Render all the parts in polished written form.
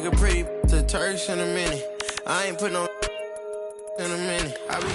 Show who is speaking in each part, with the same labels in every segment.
Speaker 1: take a pretty to Turks in a minute. I ain't put no in a minute. I be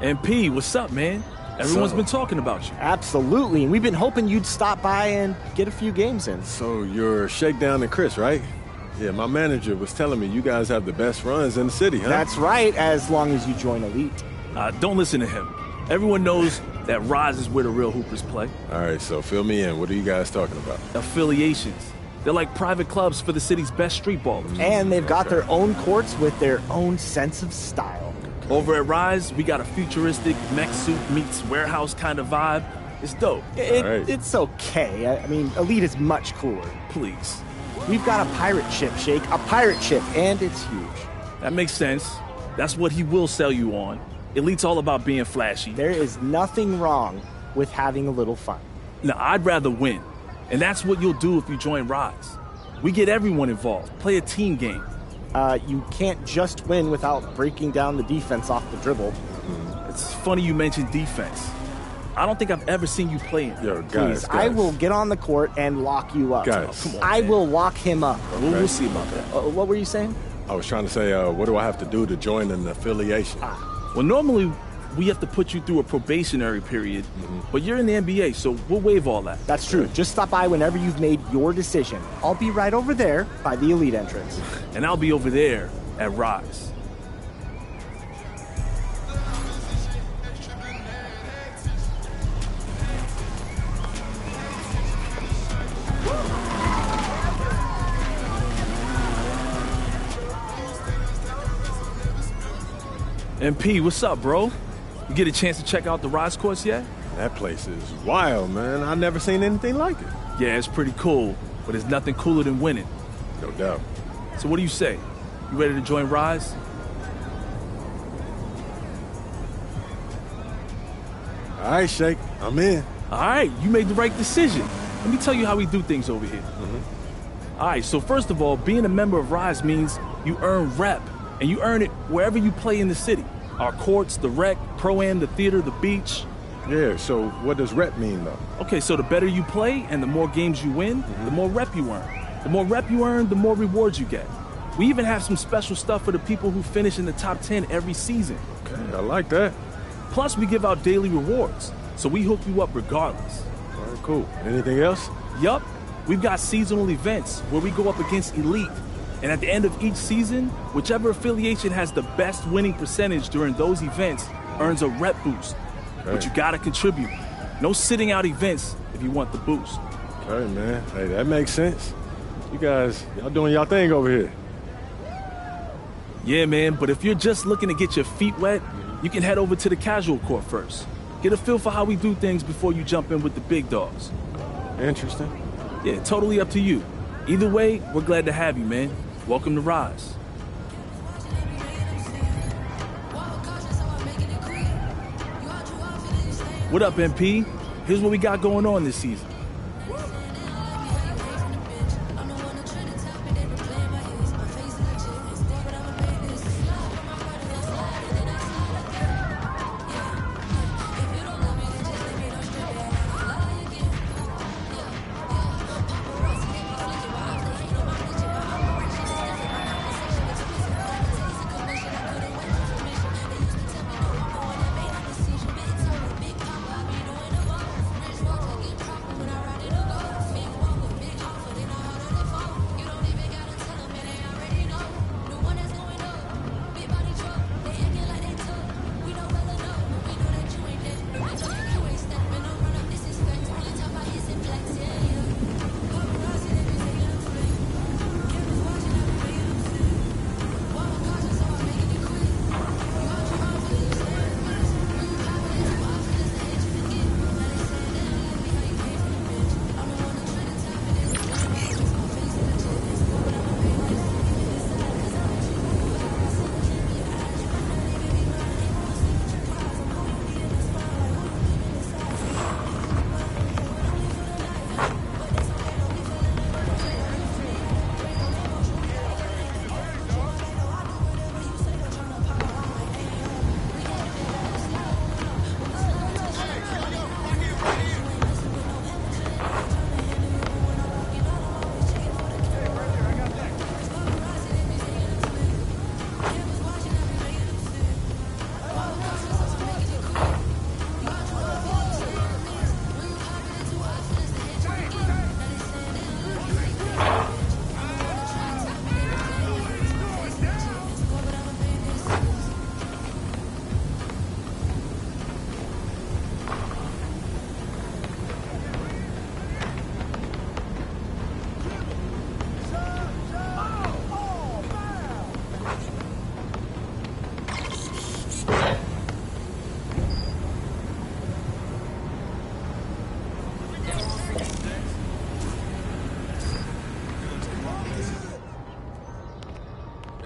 Speaker 2: And P, what's up, man? Everyone's been talking about you.
Speaker 3: Absolutely, and we've been hoping you'd stop by and get a few games in.
Speaker 4: So you're Shakedown and Chris, right?
Speaker 3: Yeah, my manager was telling me you guys have the best runs in the city, huh?
Speaker 4: That's right, as long as you join Elite.
Speaker 2: Don't listen to him. Everyone knows that Rise is where the real hoopers play.
Speaker 3: All right, so fill me in. What are you guys talking about?
Speaker 2: Affiliations. They're like private clubs for the city's best street ballers.
Speaker 4: And they've got their own courts with their own sense of style.
Speaker 2: Over at Rise, we got a futuristic mech suit meets warehouse kind of vibe. It's dope.
Speaker 4: It's okay. I mean, Elite is much cooler.
Speaker 2: Please.
Speaker 4: We've got a pirate ship, Shake. A pirate ship, and it's huge.
Speaker 2: That makes sense. That's what he will sell you on. Elite's all about being flashy.
Speaker 4: There is nothing wrong with having a little fun.
Speaker 2: Now, I'd rather win. And that's what you'll do if you join Rise. We get everyone involved. Play a team game.
Speaker 4: You can't just win without breaking down the defense off the dribble.
Speaker 2: It's funny you mentioned defense. I don't think I've ever seen you play it.
Speaker 3: Yo, guys.
Speaker 4: I will get on the court and lock you up.
Speaker 3: Guys.
Speaker 2: Come on,
Speaker 4: I
Speaker 2: man.
Speaker 4: will lock him up.
Speaker 2: We'll see about that.
Speaker 4: What were you saying?
Speaker 3: I was trying to say, what do I have to do to join an affiliation?
Speaker 2: Well, normally we have to put you through a probationary period, but you're in the NBA, so we'll waive all that.
Speaker 4: That's true. Just stop by whenever you've made your decision. I'll be right over there by the Elite entrance.
Speaker 2: And I'll be over there at Rise. MP, what's up, bro? You get a chance to check out the Rise course yet?
Speaker 3: That place is wild, man. I've never seen anything like it.
Speaker 2: Yeah, it's pretty cool, but there's nothing cooler than winning.
Speaker 3: No doubt.
Speaker 2: So what do you say? You ready to join Rise?
Speaker 3: All right, Shake. I'm in.
Speaker 2: All right, you made the right decision. Let me tell you how we do things over here. All right, so first of all, being a member of Rise means you earn rep, and you earn it wherever you play in the city. Our courts, the rec, Pro-Am, the theater, the beach.
Speaker 3: Yeah, so what does rep mean, though?
Speaker 2: Okay, so the better you play and the more games you win, the more rep you earn. The more rep you earn, the more rewards you get. We even have some special stuff for the people who finish in the top 10 every season.
Speaker 3: Okay, I like that.
Speaker 2: Plus, we give out daily rewards, so we hook you up regardless.
Speaker 3: All right, cool. Anything else?
Speaker 2: Yup, we've got seasonal events where we go up against Elite. And at the end of each season, whichever affiliation has the best winning percentage during those events earns a rep boost.
Speaker 3: Okay.
Speaker 2: But you gotta contribute. No sitting out events if you want the boost.
Speaker 3: Okay, man. Hey, that makes sense. You guys, y'all doing y'all thing over here.
Speaker 2: Yeah, man, but if you're just looking to get your feet wet, you can head over to the casual court first. Get a feel for how we do things before you jump in with the big dogs.
Speaker 3: Interesting.
Speaker 2: Yeah, totally up to you. Either way, we're glad to have you, man. Welcome to Rise. What up, MP? Here's what we got going on this season.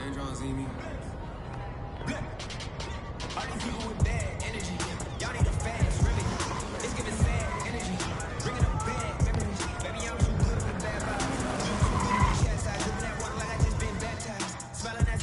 Speaker 1: Andron see me. All these people with bad energy. Y'all need a fast, really. It's giving sad energy. Bringing up bad memories. Baby, I'm too good with bad vibes. Too good to be chastised. Dripping that water like I just been baptized. Smelling that.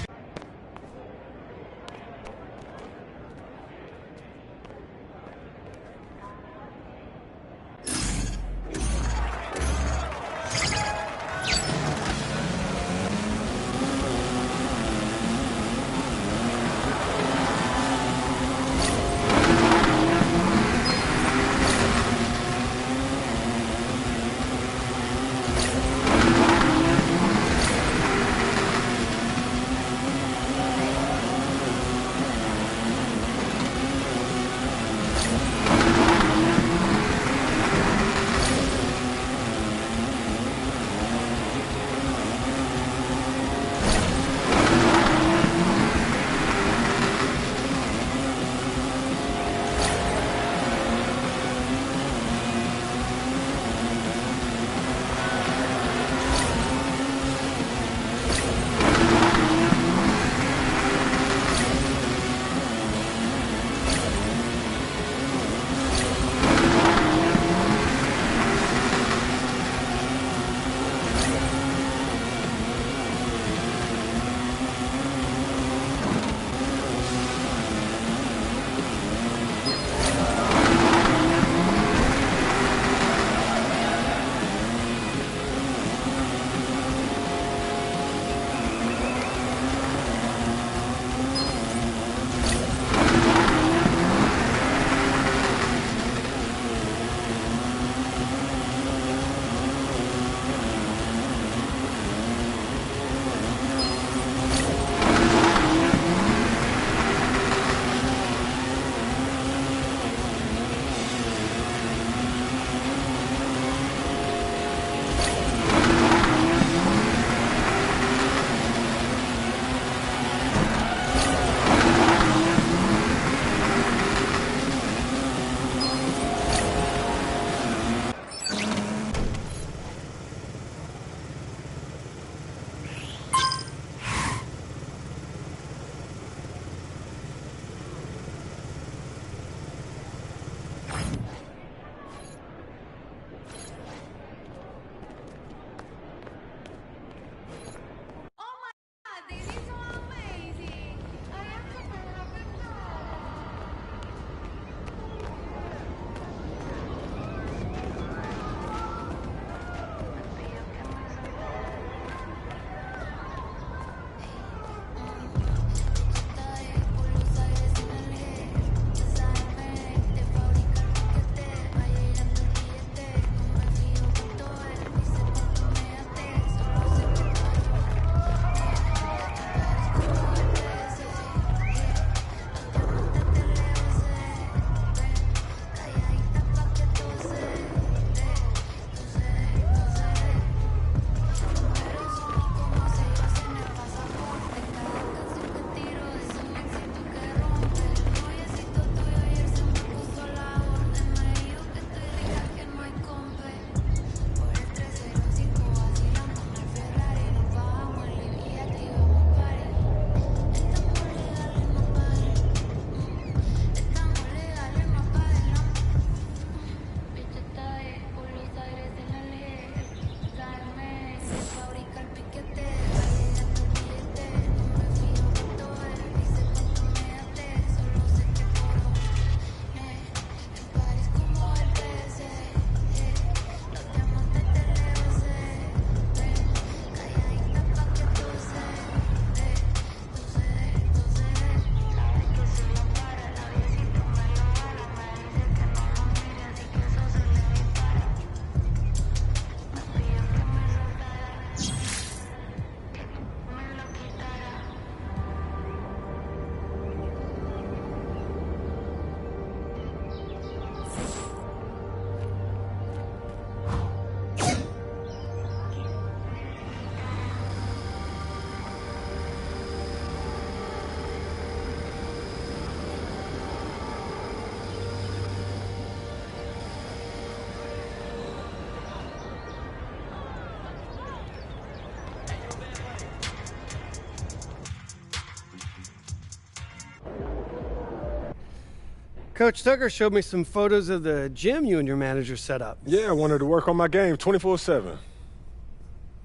Speaker 5: Coach Tucker showed me some photos of the gym you and your manager set up.
Speaker 3: Yeah, I wanted to work on my game 24/7.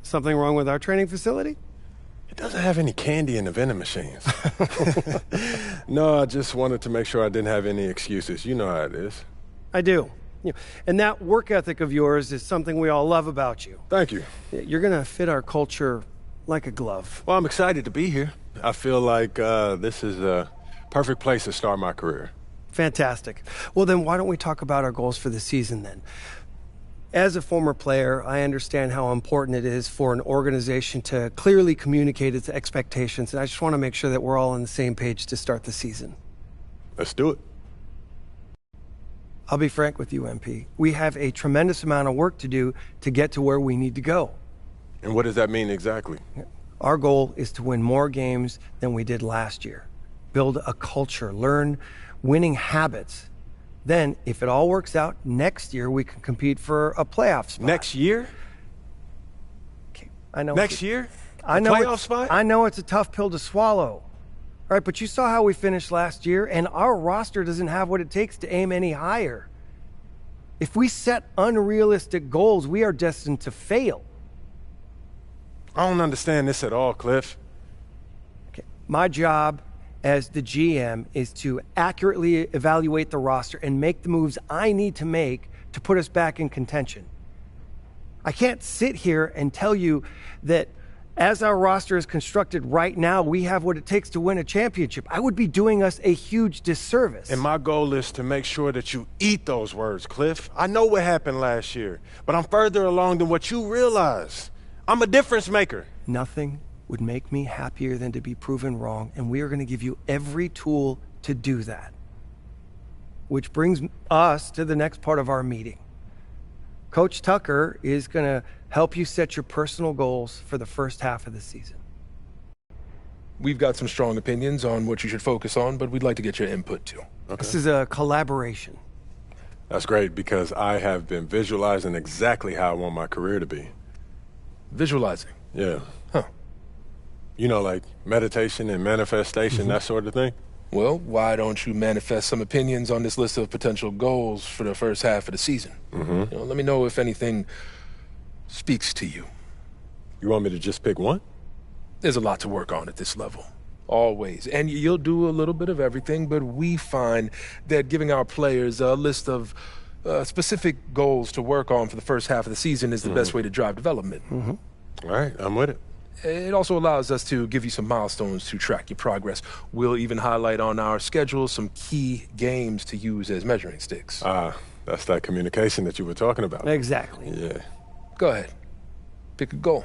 Speaker 5: Something wrong with our training facility?
Speaker 3: It doesn't have any candy in the vending machines. No, I just wanted to make sure I didn't have any excuses. You know how it is.
Speaker 5: I do. And that work ethic of yours is something we all love about you.
Speaker 3: Thank you.
Speaker 5: You're going to fit our culture like a glove.
Speaker 3: Well, I'm excited to be here. I feel like this is a perfect place to start my career.
Speaker 5: Fantastic. Well, then why don't we talk about our goals for the season then? As a former player, I understand how important it is for an organization to clearly communicate its expectations, and I just want to make sure that we're all on the same page to start the season.
Speaker 3: Let's do it.
Speaker 5: I'll be frank with you, MP. We have a tremendous amount of work to do to get to where we need to go.
Speaker 3: And what does that mean exactly?
Speaker 5: Our goal is to win more games than we did last year. Build a culture, learn winning habits. Then, if it all works out, next year we can compete for a playoff spot.
Speaker 3: Next year?
Speaker 5: Okay, I know.
Speaker 3: Next year?
Speaker 5: I know.
Speaker 3: Playoff spot?
Speaker 5: I know it's a tough pill to swallow. All right, but you saw how we finished last year, and our roster doesn't have what it takes to aim any higher. If we set unrealistic goals, we are destined to fail.
Speaker 3: I don't understand this at all, Cliff.
Speaker 5: Okay. My job as the GM is to accurately evaluate the roster and make the moves I need to make to put us back in contention. I can't sit here and tell you that as our roster is constructed right now, we have what it takes to win a championship. I would be doing us a huge disservice.
Speaker 3: And my goal is to make sure that you eat those words, Cliff. I know what happened last year, but I'm further along than what you realize. I'm a difference maker.
Speaker 5: Nothing would make me happier than to be proven wrong, and we are going to give you every tool to do that. Which brings us to the next part of our meeting. Coach Tucker is going to help you set your personal goals for the first half of the season.
Speaker 6: We've got some strong opinions on what you should focus on, but we'd like to get your input too.
Speaker 3: Okay.
Speaker 5: This is a collaboration.
Speaker 3: That's great because I have been visualizing exactly how I want my career to be.
Speaker 6: Visualizing.
Speaker 3: Yeah.
Speaker 6: Huh.
Speaker 3: You know, like meditation and manifestation, that sort of thing?
Speaker 6: Well, why don't you manifest some opinions on this list of potential goals for the first half of the season? Let me know if anything speaks to you.
Speaker 3: You want me to just pick one?
Speaker 6: There's a lot to work on at this level. Always. And you'll do a little bit of everything, but we find that giving our players a list of specific goals to work on for the first half of the season is the best way to drive development.
Speaker 3: All right, I'm with it.
Speaker 6: It also allows us to give you some milestones to track your progress. We'll even highlight on our schedule some key games to use as measuring sticks.
Speaker 3: That's that communication that you were talking about.
Speaker 5: Exactly.
Speaker 3: Yeah.
Speaker 6: Go ahead. Pick a goal.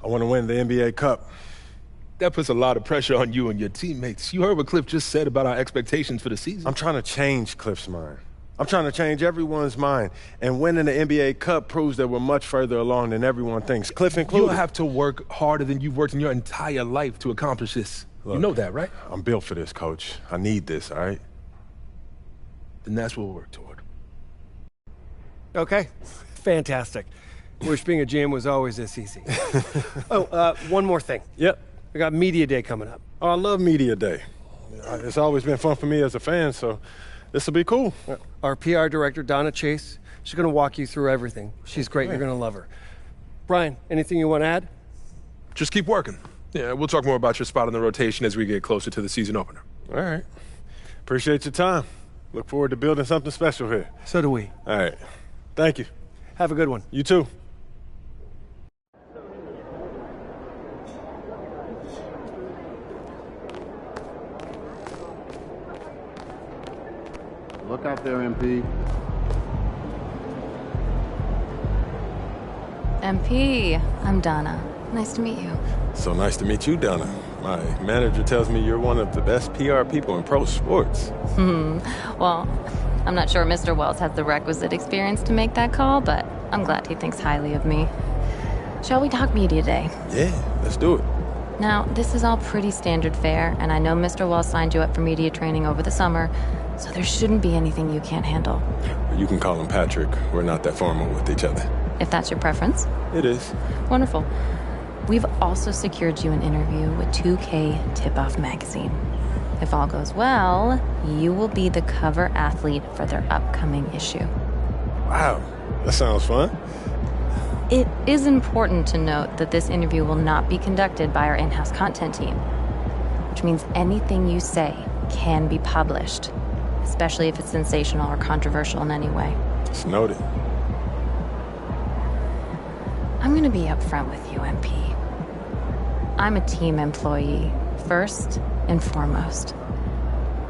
Speaker 3: I want to win the NBA Cup.
Speaker 6: That puts a lot of pressure on you and your teammates. You heard what Cliff just said about our expectations for the season.
Speaker 3: I'm trying to change Cliff's mind. I'm trying to change everyone's mind. And winning the NBA Cup proves that we're much further along than everyone thinks, Cliff included.
Speaker 6: You'll have to work harder than you've worked in your entire life to accomplish this.
Speaker 3: Look,
Speaker 6: you know that, right?
Speaker 3: I'm built for this, Coach. I need this, all right?
Speaker 6: Then that's what we'll work toward.
Speaker 5: Okay, fantastic. Wish being a GM was always this easy. One more thing.
Speaker 3: Yep.
Speaker 5: We got Media Day coming up.
Speaker 3: Oh, I love Media Day. It's always been fun for me as a fan, so this will be cool.
Speaker 5: Our PR director, Donna Chase, she's going to walk you through everything. She's great. You're going to love her. Brian, anything you want to add?
Speaker 6: Just keep working. Yeah, we'll talk more about your spot in the rotation as we get closer to the season opener.
Speaker 3: All right. Appreciate your time. Look forward to building something special here.
Speaker 5: So do we.
Speaker 3: All right. Thank you.
Speaker 5: Have a good one.
Speaker 3: You too.
Speaker 7: Look out there, MP.
Speaker 8: MP, I'm Donna. Nice to meet you.
Speaker 3: So nice to meet you, Donna. My manager tells me you're one of the best PR people in pro sports.
Speaker 8: Well, I'm not sure Mr. Wells has the requisite experience to make that call, but I'm glad he thinks highly of me. Shall we talk media day?
Speaker 3: Yeah, let's do it.
Speaker 8: Now, this is all pretty standard fare, and I know Mr. Wells signed you up for media training over the summer, so there shouldn't be anything you can't handle.
Speaker 3: You can call him Patrick. We're not that formal with each other.
Speaker 8: If that's your preference.
Speaker 3: It is.
Speaker 8: Wonderful. We've also secured you an interview with 2K Tip-Off magazine. If all goes well, you will be the cover athlete for their upcoming issue.
Speaker 3: Wow, that sounds fun.
Speaker 8: It is important to note that this interview will not be conducted by our in-house content team, which means anything you say can be published, especially if it's sensational or controversial in any way.
Speaker 3: It's noted.
Speaker 8: I'm gonna be upfront with you, MP. I'm a team employee, first and foremost.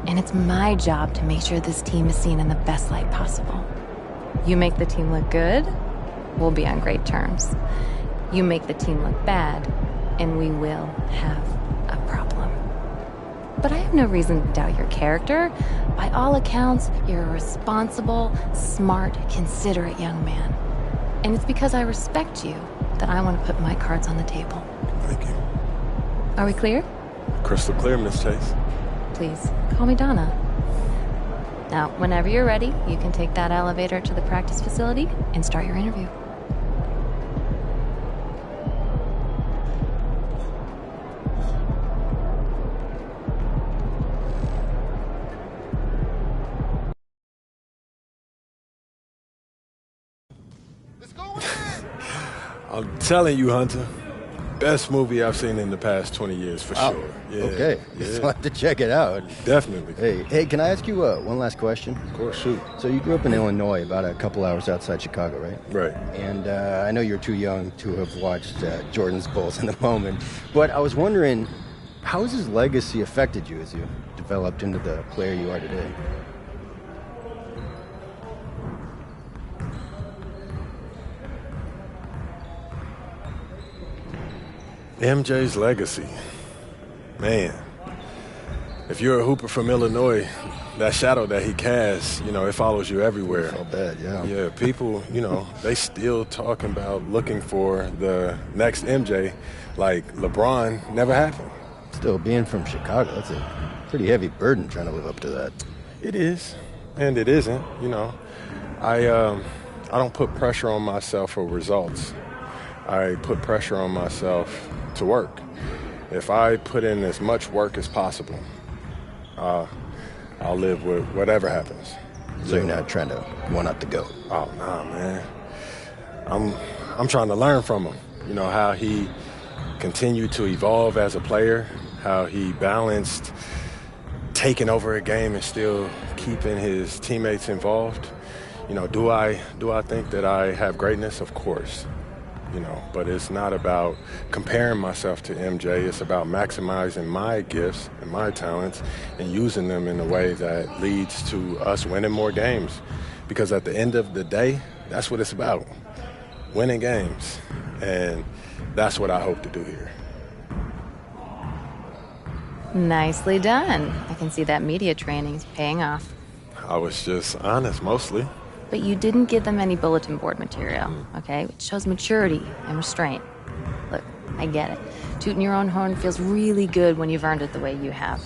Speaker 8: And it's my job to make sure this team is seen in the best light possible. You make the team look good, we'll be on great terms. You make the team look bad, and we will have a problem. But I have no reason to doubt your character. By all accounts, you're a responsible, smart, considerate young man. And it's because I respect you that I want to put my cards on the table.
Speaker 3: Thank you.
Speaker 8: Are we clear?
Speaker 3: Crystal clear, Miss Chase.
Speaker 8: Please, call me Donna. Now, whenever you're ready, you can take that elevator to the practice facility and start your interview.
Speaker 3: I'm telling you, Hunter, best movie I've seen in the past 20 years for sure. Yeah,
Speaker 7: Okay,
Speaker 3: yeah.
Speaker 7: I'll have to check it out.
Speaker 3: Definitely.
Speaker 7: Hey, can I ask you one last question?
Speaker 3: Of course, shoot.
Speaker 7: So you grew up in Illinois, about a couple hours outside Chicago, right?
Speaker 3: Right.
Speaker 7: And I know you're too young to have watched Jordan's Bulls in the moment, but I was wondering, how has his legacy affected you as you developed into the player you are today?
Speaker 3: MJ's legacy. Man, if you're a hooper from Illinois, that shadow that he casts, it follows you everywhere.
Speaker 7: So bad, yeah.
Speaker 3: Yeah, people, they still talking about looking for the next MJ, like LeBron never happened.
Speaker 7: Still, being from Chicago, that's a pretty heavy burden trying to live up to that.
Speaker 3: It is, and it isn't, I don't put pressure on myself for results. I put pressure on myself to work. If I put in as much work as possible, I'll live with whatever happens.
Speaker 7: So you're not trying to one-up the GOAT?
Speaker 3: Oh, nah, man. I'm trying to learn from him. How he continued to evolve as a player, how he balanced taking over a game and still keeping his teammates involved. Do I think that I have greatness? Of course. But it's not about comparing myself to MJ. It's about maximizing my gifts and my talents and using them in a way that leads to us winning more games. Because at the end of the day, that's what it's about, winning games. And that's what I hope to do here.
Speaker 8: Nicely done. I can see that media training's paying off.
Speaker 3: I was just honest, mostly.
Speaker 8: But you didn't give them any bulletin board material, okay? Which shows maturity and restraint. Look, I get it. Tooting your own horn feels really good when you've earned it the way you have.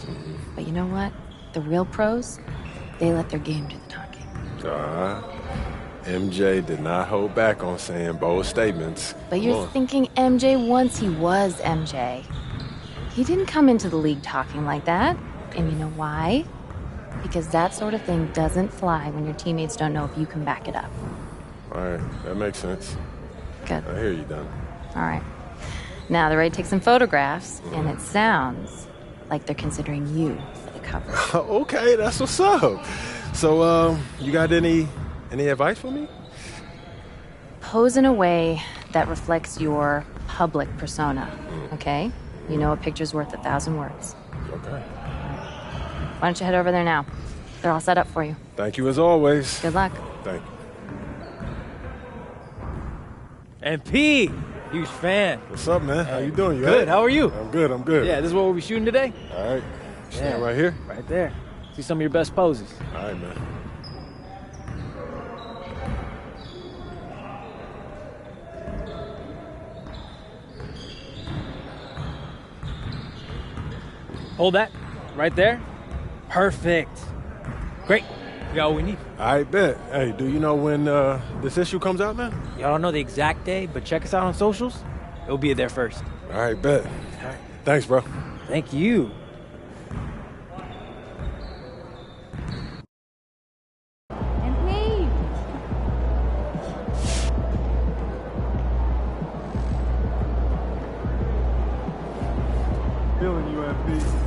Speaker 8: But you know what? The real pros, they let their game do the talking.
Speaker 3: MJ did not hold back on saying bold statements.
Speaker 8: But you're thinking MJ once he was MJ. He didn't come into the league talking like that. And you know why? Because that sort of thing doesn't fly when your teammates don't know if you can back it up.
Speaker 3: All right, that makes sense.
Speaker 8: Good.
Speaker 3: I hear you, Don.
Speaker 8: All right. Now they're ready to take some photographs, and it sounds like they're considering you for the cover.
Speaker 3: Okay, that's what's up. So, you got any advice for me?
Speaker 8: Pose in a way that reflects your public persona, okay? You know a picture's worth 1,000 words.
Speaker 3: Okay.
Speaker 8: Why don't you head over there now? They're all set up for you.
Speaker 3: Thank you as always.
Speaker 8: Good luck.
Speaker 3: Thank you.
Speaker 9: MP, huge fan.
Speaker 3: What's up, man? How you doing? You
Speaker 9: Good.
Speaker 3: all right?
Speaker 9: How are you?
Speaker 3: I'm good. I'm good.
Speaker 9: Yeah, this is what we'll be shooting today.
Speaker 3: All right. Stand right here.
Speaker 9: Right there. See some of your best poses.
Speaker 3: All right, man.
Speaker 9: Hold that. Right there. Perfect. Great. We got what we need.
Speaker 3: I bet. Hey, do you know when this issue comes out, man?
Speaker 9: Y'all don't know the exact day, but check us out on socials. It'll be there first.
Speaker 3: All right, bet. Thanks, bro.
Speaker 9: Thank you.
Speaker 3: Feeling you, MP.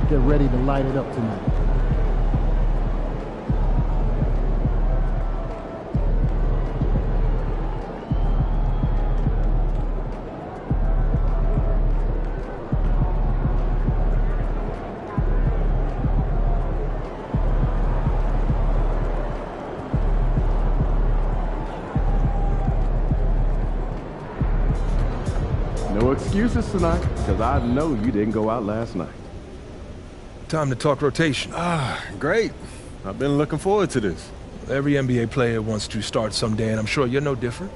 Speaker 10: Get ready to light it up tonight.
Speaker 11: No excuses tonight, because I know you didn't go out last night.
Speaker 6: Time to talk rotation.
Speaker 3: Great. I've been looking forward to this.
Speaker 6: Every NBA player wants to start someday, and I'm sure you're no different.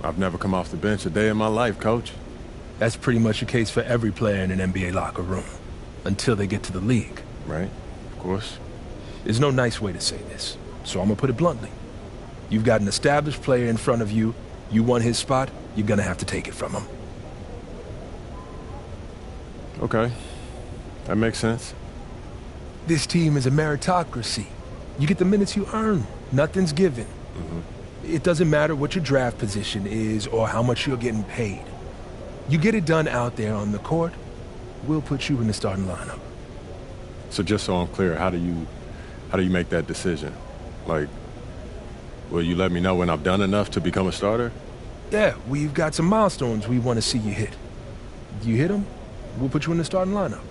Speaker 3: I've never come off the bench a day in my life, Coach.
Speaker 6: That's pretty much the case for every player in an NBA locker room, until they get to the league.
Speaker 3: Right, of course.
Speaker 6: There's no nice way to say this, so I'm gonna put it bluntly. You've got an established player in front of you. You want his spot, you're gonna have to take it from him.
Speaker 3: Okay, that makes sense.
Speaker 6: This team is a meritocracy. You get the minutes you earn. Nothing's given. It doesn't matter what your draft position is or how much you're getting paid. You get it done out there on the court, we'll put you in the starting lineup.
Speaker 3: So just so I'm clear, how do you make that decision? Like, will you let me know when I've done enough to become a starter?
Speaker 6: Yeah, we've got some milestones we want to see you hit. You hit them, we'll put you in the starting lineup.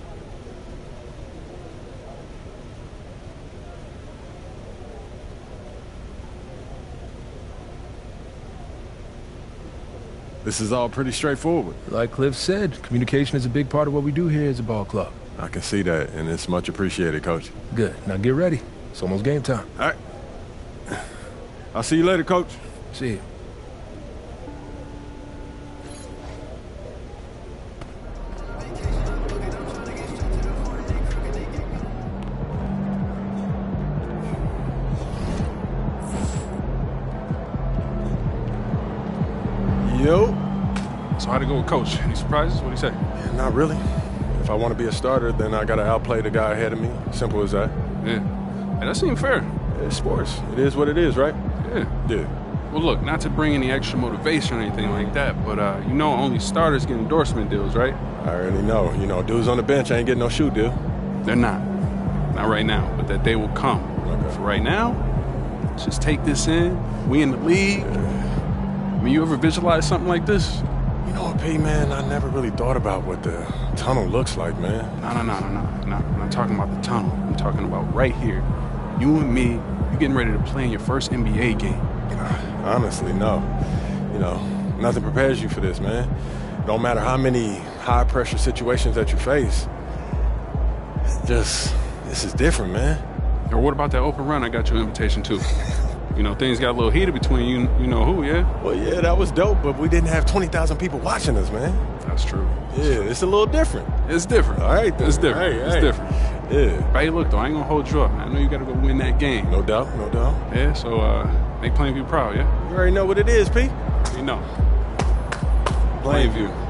Speaker 3: This is all pretty straightforward.
Speaker 6: Like Cliff said, communication is a big part of what we do here as a ball club.
Speaker 3: I can see that, and it's much appreciated, Coach.
Speaker 6: Good. Now get ready. It's almost game time.
Speaker 3: All right. I'll see you later, Coach.
Speaker 6: See you.
Speaker 3: Yo.
Speaker 12: So how'd it go with Coach? Any surprises? What'd he say?
Speaker 3: Yeah, not really. If I want to be a starter, then I got to outplay the guy ahead of me. Simple as that.
Speaker 12: Yeah. Hey, that seemed fair.
Speaker 3: It's sports. It is what it is, right?
Speaker 12: Yeah.
Speaker 3: Yeah.
Speaker 12: Well, look, not to bring any extra motivation or anything like that, but you know only starters get endorsement deals, right?
Speaker 3: I already know. You know, dudes on the bench ain't getting no shoe deal.
Speaker 12: They're not. Not right now, but that day will come.
Speaker 3: Okay.
Speaker 12: For right now, let's just take this in. We in the league. I mean, you ever visualize something like this?
Speaker 3: You know what, P, man? I never really thought about what the tunnel looks like, man.
Speaker 12: No. I'm not talking about the tunnel. I'm talking about right here. You and me, you getting ready to play in your first NBA game.
Speaker 3: Honestly, no. You know, nothing prepares you for this, man. No matter how many high-pressure situations that you face, this is different, man.
Speaker 12: Or what about that open run I got your invitation to? You know, things got a little heated between you know who, yeah?
Speaker 3: Well, yeah, that was dope, but we didn't have 20,000 people watching us, man.
Speaker 12: That's true.
Speaker 3: Yeah, it's a little different.
Speaker 12: It's different.
Speaker 3: All right, then.
Speaker 12: It's different.
Speaker 3: Hey,
Speaker 12: it's
Speaker 3: hey.
Speaker 12: different.
Speaker 3: Yeah.
Speaker 12: But hey, look, though, I ain't gonna hold you up, man. I know you gotta go win that game.
Speaker 3: No doubt, no doubt.
Speaker 12: Yeah, so make Plainview proud, yeah?
Speaker 3: You already know what it is, P.
Speaker 12: You know.
Speaker 3: Plainview.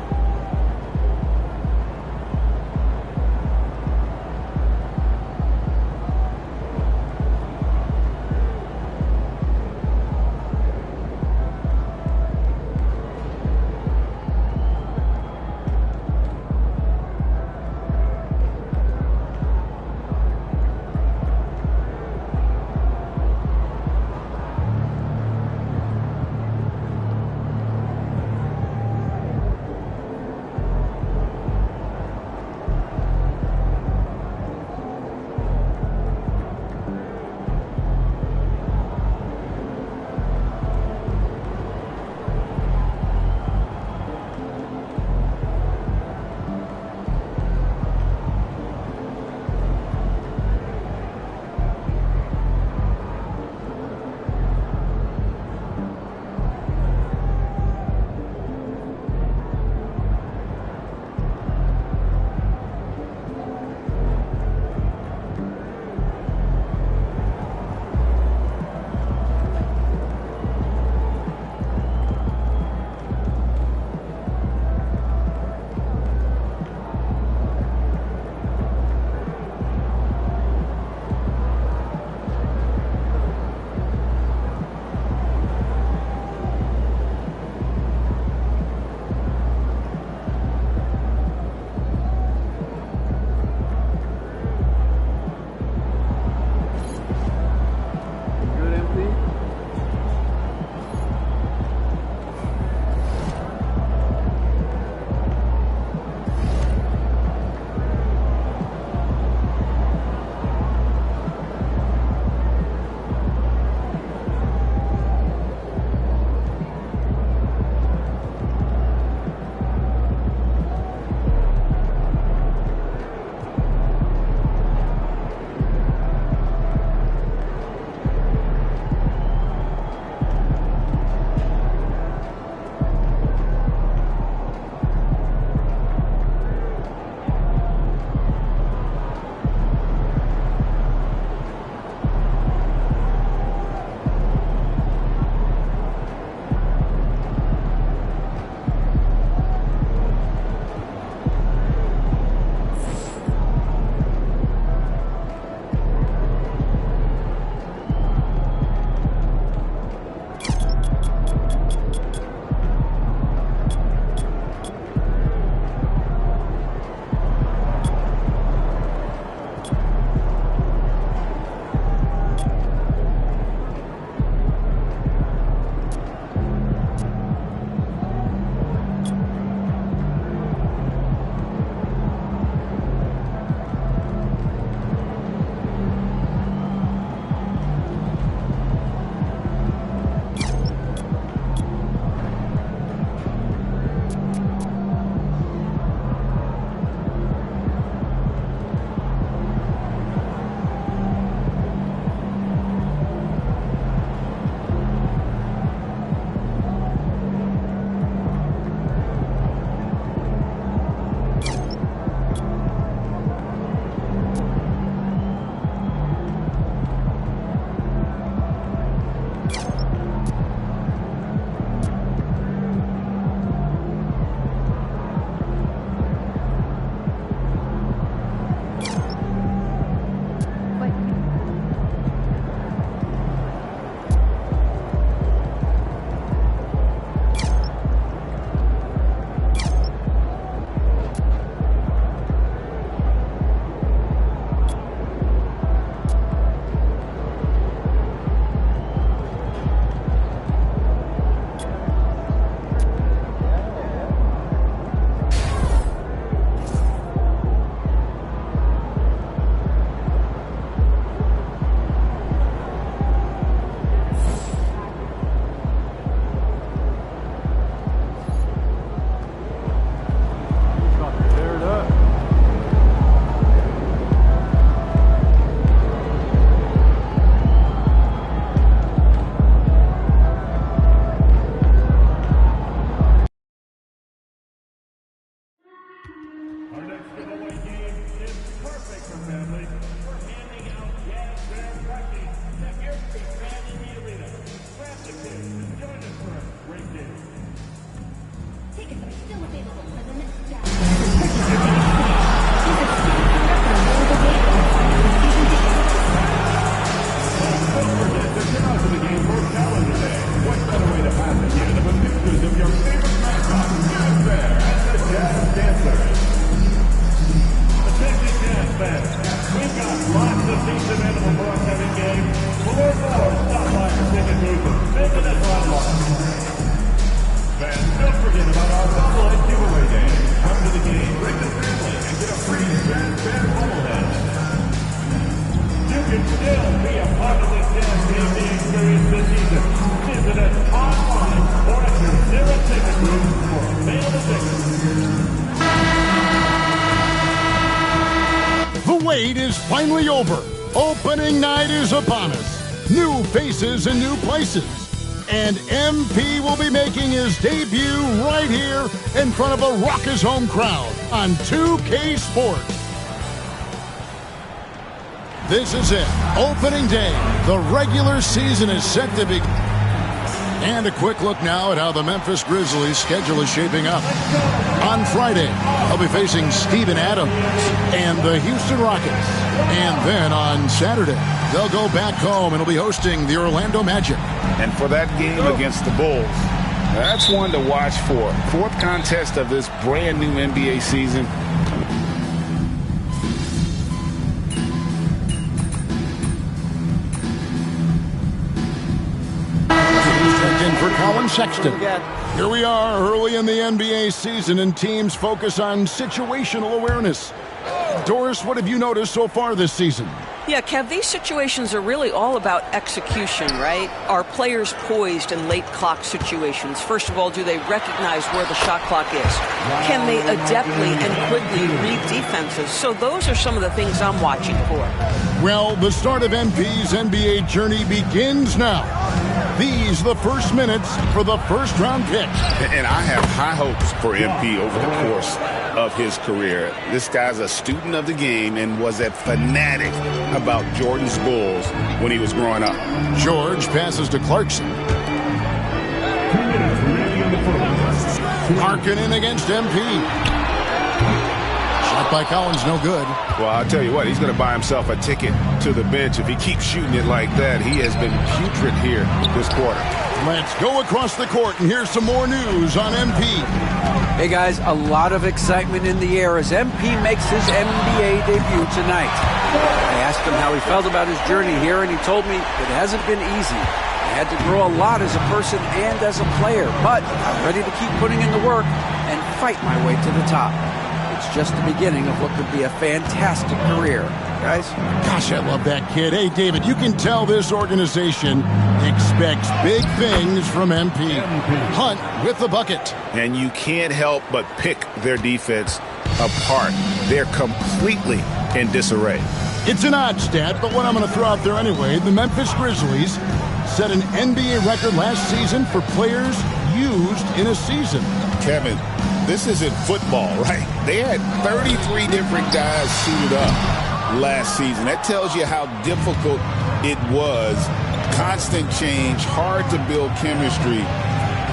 Speaker 13: The wait is finally over. Opening night is upon us. New faces and new places. And MP will be making his debut right here in front of a raucous home crowd on 2K Sports. This is it. Opening day. The regular season is set to begin. And a quick look now at how the Memphis Grizzlies' schedule is shaping up. On Friday, they'll be facing Steven Adams and the Houston Rockets. And then on Saturday, they'll go back home and will be hosting the Orlando Magic.
Speaker 14: And for that game against the Bulls, that's one to watch for. Fourth contest of this brand new NBA season.
Speaker 13: For Colin Sexton. Here we are early in the NBA season, and teams focus on situational awareness. Doris, what have you noticed so far this season?
Speaker 15: Yeah, Kev, these situations are really all about execution, right? Are players poised in late clock situations? First of all, do they recognize where the shot clock is? Can they adeptly and quickly read defenses? So those are some of the things I'm watching for.
Speaker 13: Well, the start of MP's NBA journey begins now. These are the first minutes for the first-round pick.
Speaker 14: And I have high hopes for MP over the course of his career. This guy's a student of the game and was a fanatic about Jordan's Bulls when he was growing up.
Speaker 13: George passes to Clarkson. Harkinen against MP. Shot by Collins, no good.
Speaker 14: Well, I'll tell you what, he's going to buy himself a ticket to the bench if he keeps shooting it like that. He has been putrid here this quarter.
Speaker 13: Let's go across the court, and here's some more news on MP.
Speaker 16: Hey, guys, a lot of excitement in the air as MP makes his NBA debut tonight. I asked him how he felt about his journey here, and he told me it hasn't been easy. I had to grow a lot as a person and as a player, but I'm ready to keep putting in the work and fight my way to the top. It's just the beginning of what could be a fantastic career. Guys?
Speaker 13: Gosh, I love that kid. Hey, David, you can tell this organization expects big things from MP. Hunt with the bucket.
Speaker 14: And you can't help but pick their defense apart. They're completely in disarray.
Speaker 13: It's an odd stat, but what I'm going to throw out there anyway, the Memphis Grizzlies set an NBA record last season for players used in a season.
Speaker 14: Kevin, this isn't football, right? They had 33 different guys suited up last season. That tells you how difficult it was. Constant change, hard to build chemistry,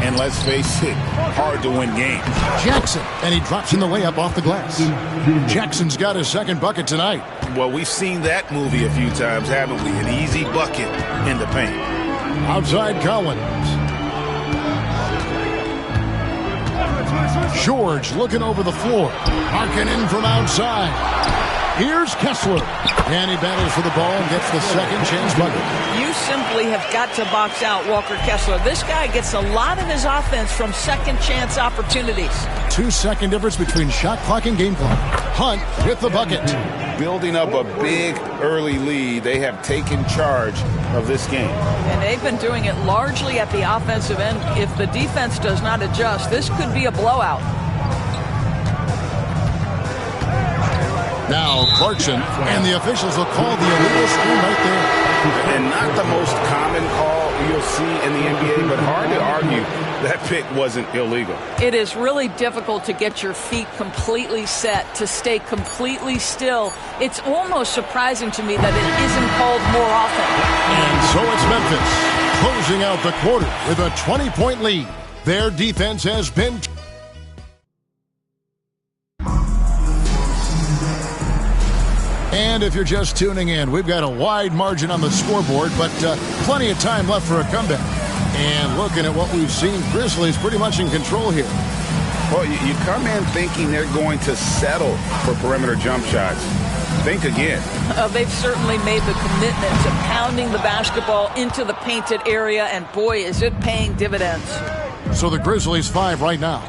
Speaker 14: and let's face it, hard to win games.
Speaker 13: Jackson, and he drops in the layup off the glass. Jackson's got his second bucket tonight.
Speaker 14: Well, we've seen that movie a few times, haven't we? An easy bucket in the paint.
Speaker 13: Outside Collins. George looking over the floor. Harkinen from outside. Here's Kessler. And he battles for the ball and gets the second chance bucket.
Speaker 15: You simply have got to box out Walker Kessler. This guy gets a lot of his offense from second chance opportunities.
Speaker 13: 2-second difference between shot clock and game clock. Hunt with the bucket.
Speaker 14: Building up a big early lead, they have taken charge of this game.
Speaker 15: And they've been doing it largely at the offensive end. If the defense does not adjust, this could be a blowout.
Speaker 13: Now Clarkson, and the officials will call the illegal screen right there.
Speaker 14: And not the most common call you'll see in the NBA, but hard to argue that pick wasn't illegal.
Speaker 15: It is really difficult to get your feet completely set, to stay completely still. It's almost surprising to me that it isn't called more often.
Speaker 13: And so it's Memphis closing out the quarter with a 20-point lead. Their defense has been... And if you're just tuning in, we've got a wide margin on the scoreboard, but plenty of time left for a comeback. And looking at what we've seen, Grizzlies pretty much in control here.
Speaker 14: Well, you come in thinking they're going to settle for perimeter jump shots. Think again.
Speaker 15: They've certainly made the commitment to pounding the basketball into the painted area, and boy, is it paying dividends.
Speaker 13: So the Grizzlies 5 right now.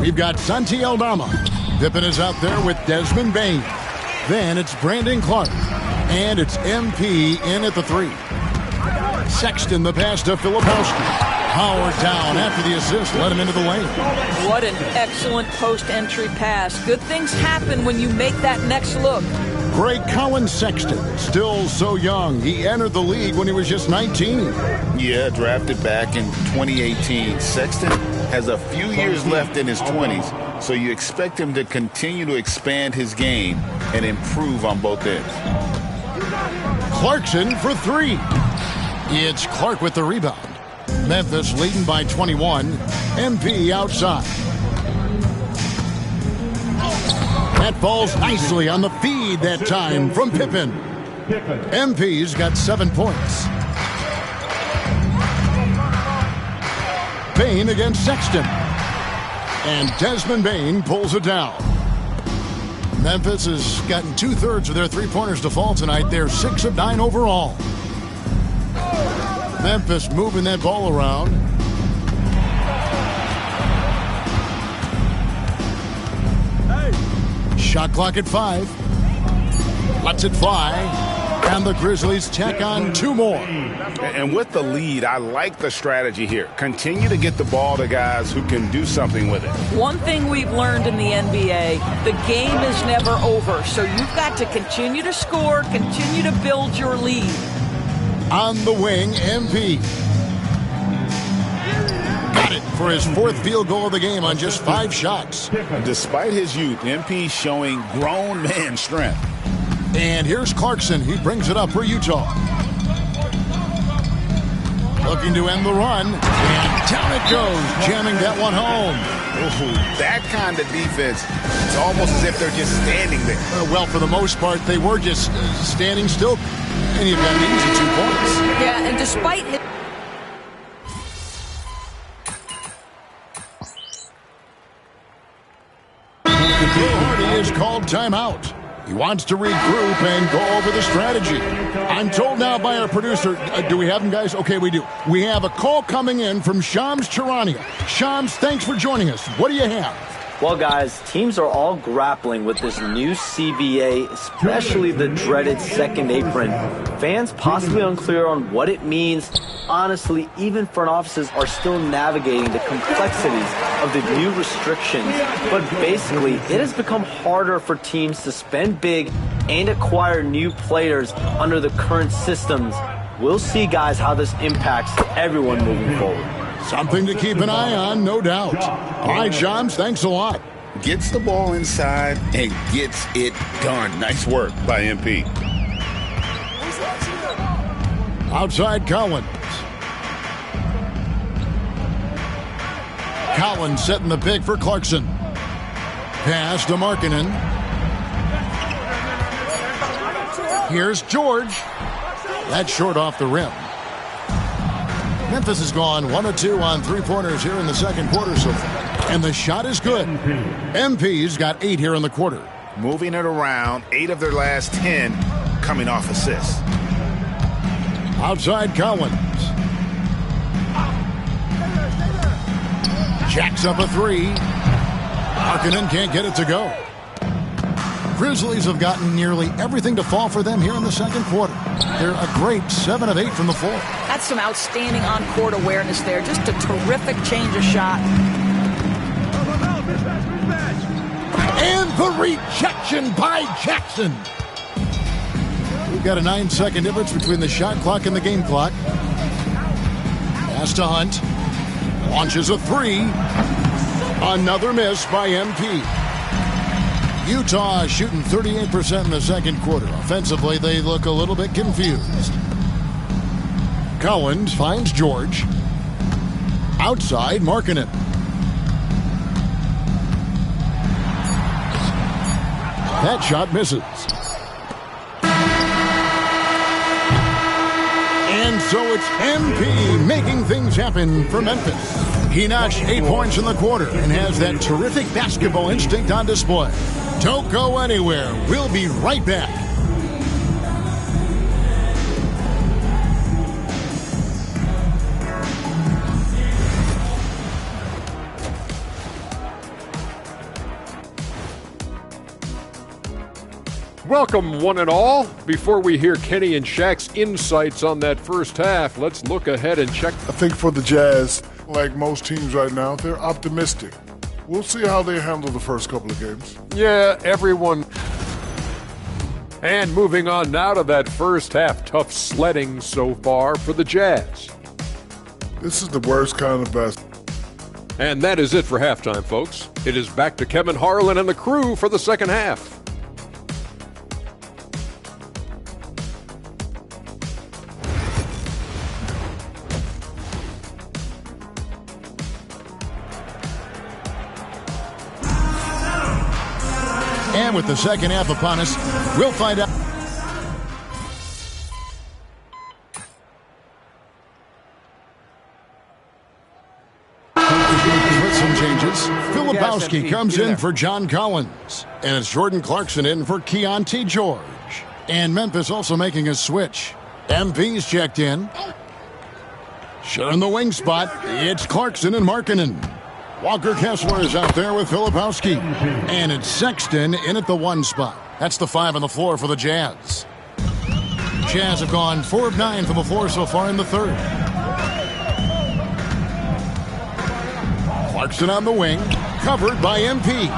Speaker 13: We've got Santi Aldama. Pippen is out there with Desmond Bane. Then it's Brandon Clark. And it's MP in at the 3. Sexton the pass to Filipowski. Howard down after the assist, let him into the lane.
Speaker 15: What an excellent post-entry pass. Good things happen when you make that next look.
Speaker 13: Greg Collins Sexton, still so young. He entered the league when he was just 19.
Speaker 14: Yeah, drafted back in 2018. Sexton has a few years left in his 20s, so you expect him to continue to expand his game and improve on both ends.
Speaker 13: Clarkson for 3. It's Clark with the rebound. Memphis leading by 21. MP outside. That falls nicely on the feed that time from Pippen. MP's got 7 points. Bane against Sexton. And Desmond Bane pulls it down. Memphis has gotten 2/3 of their three-pointers to fall tonight. They're 6 of 9 overall. Memphis moving that ball around. Shot clock at 5. Lets it fly. And the Grizzlies tack on 2 more.
Speaker 14: And with the lead, I like the strategy here. Continue to get the ball to guys who can do something with it.
Speaker 15: One thing we've learned in the NBA, the game is never over. So you've got to continue to score, continue to build your lead.
Speaker 13: On the wing, MP. Got it for his 4th field goal of the game on just 5 shots.
Speaker 14: Despite his youth, MP showing grown man strength.
Speaker 13: And here's Clarkson. He brings it up for Utah. Looking to end the run. And down it goes, jamming that one home.
Speaker 14: Ooh, that kind of defense, it's almost as if they're just standing there.
Speaker 13: Well, for the most part, they were just standing still. And you've got an easy 2 points.
Speaker 15: Yeah, and despite it.
Speaker 13: Hardy is called timeout. He wants to regroup and go over the strategy. I'm told now by our producer, do we have him, guys? Okay, we do. We have a call coming in from Shams Charania. Shams, thanks for joining us. What do you have?
Speaker 17: Well, guys, teams are all grappling with this new CBA, especially the dreaded second apron. Fans possibly unclear on what it means. Honestly, even front offices are still navigating the complexities of the new restrictions. But basically, it has become harder for teams to spend big and acquire new players under the current systems. We'll see, guys, how this impacts everyone moving forward.
Speaker 13: Something to keep an eye on, no doubt. All right, Shams, thanks a lot.
Speaker 14: Gets the ball inside and gets it done. Nice work by MP.
Speaker 13: Outside Collins. Collins setting the pick for Clarkson. Pass to Markkanen. Here's George. That's short off the rim. Memphis has gone 1 of 2 on 3-pointers here in the second quarter so far. And the shot is good. MP's got 8 here in the quarter.
Speaker 14: Moving it around, 8 of their last 10 coming off assists.
Speaker 13: Outside Collins. Jacks up a 3. Markkanen can't get it to go. Grizzlies have gotten nearly everything to fall for them here in the second quarter. They're a great 7 of 8 from the floor.
Speaker 15: That's some outstanding on-court awareness there. Just a terrific change of shot.
Speaker 13: And the rejection by Jackson. We've got a 9-second difference between the shot clock and the game clock. Pass to Hunt. Launches a 3. Another miss by MP. Utah shooting 38% in the second quarter. Offensively, they look a little bit confused. Collins finds George. Outside, Markkanen. That shot misses. so it's MP making things happen for Memphis. He notched 8 points in the quarter and has that terrific basketball instinct on display. Don't go anywhere. We'll be right back.
Speaker 18: Welcome, one and all. Before we hear Kenny and Shaq's insights on that first half, let's look ahead and check.
Speaker 19: I think for the Jazz, like most teams right now, they're optimistic. We'll see how they handle the first couple of games.
Speaker 18: Yeah, everyone. And moving on now to that first half, tough sledding so far for the Jazz.
Speaker 19: This is the worst kind of basketball.
Speaker 18: And that is it for halftime, folks. It is back to Kevin Harlan and the crew for the second half.
Speaker 13: And with the second half upon us, we'll find out. With some changes, Filipowski comes in for John Collins. And it's Jordan Clarkson in for Keontae George. And Memphis also making a switch. MP's checked in. Sharing the wing spot, it's Clarkson and Markkanen. Walker Kessler is out there with Filipowski. And it's Sexton in at the 1 spot. That's the 5 on the floor for the Jazz. Jazz have gone 4 of 9 from the floor so far in the third. Clarkson on the wing, covered by MP.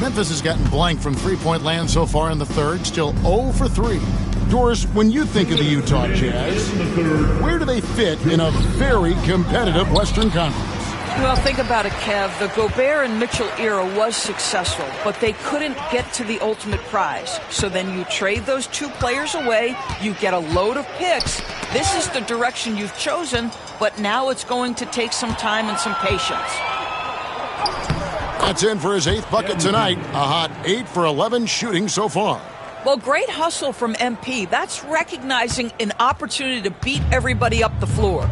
Speaker 13: Memphis has gotten blank from three-point land so far in the third, still 0 for 3. Doris, when you think of the Utah Jazz, where do they fit in a very competitive Western Conference?
Speaker 15: Well, think about it, Kev. The Gobert and Mitchell era was successful, but they couldn't get to the ultimate prize. So then you trade those 2 players away, you get a load of picks. This is the direction you've chosen, but now it's going to take some time and some patience.
Speaker 13: That's in for his 8th bucket tonight. A hot 8 for 11 shooting so far.
Speaker 15: Well, great hustle from MP. That's recognizing an opportunity to beat everybody up the floor.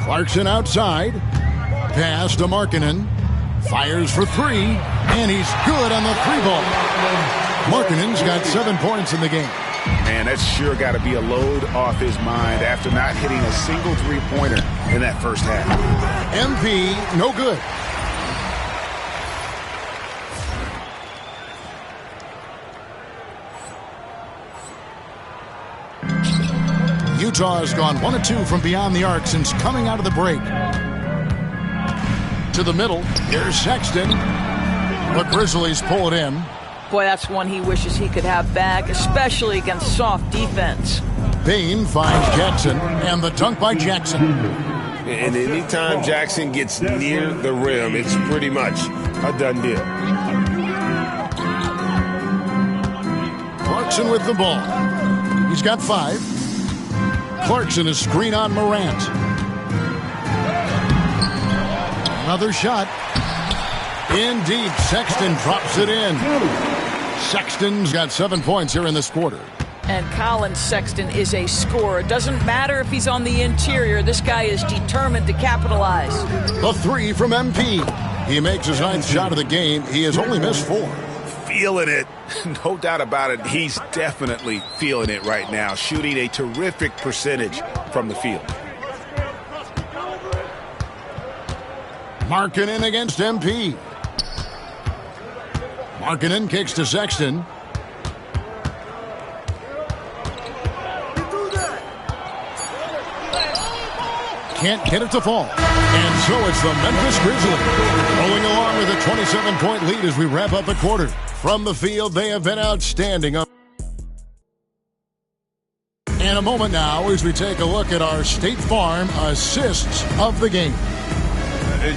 Speaker 13: Clarkson outside. Pass to Markkanen. Fires for 3. And he's good on the 3-ball. Markkanen's got 7 points in the game.
Speaker 14: Man, that's sure got to be a load off his mind after not hitting a single 3-pointer in that first half.
Speaker 13: MP, no good. Utah has gone 1 of 2 from beyond the arc since coming out of the break. To the middle, here's Sexton. The Grizzlies pull it in.
Speaker 15: Boy, that's one he wishes he could have back, especially against soft defense.
Speaker 13: Bane finds Jackson, and the dunk by Jackson.
Speaker 20: And anytime Jackson gets near the rim, it's pretty much a done deal.
Speaker 13: Clarkson with the ball. He's got 5. Clarkson is screen on Morant. Another shot. In deep, Sexton drops it in. Sexton's got 7 points here in this quarter.
Speaker 15: And Colin Sexton is a scorer. Doesn't matter if he's on the interior. This guy is determined to capitalize.
Speaker 13: The 3 from MP. He makes his 9th shot of the game. He has only missed 4.
Speaker 14: Feeling it. No doubt about it. He's definitely feeling it right now. Shooting a terrific percentage from the field.
Speaker 13: Markkanen against MP. Markkanen kicks to Sexton. Can't get it to fall. And so it's the Memphis Grizzlies rolling along with a 27-point lead as we wrap up the quarter. From the field, they have been outstanding. And a moment now as we take a look at our State Farm assists of the game.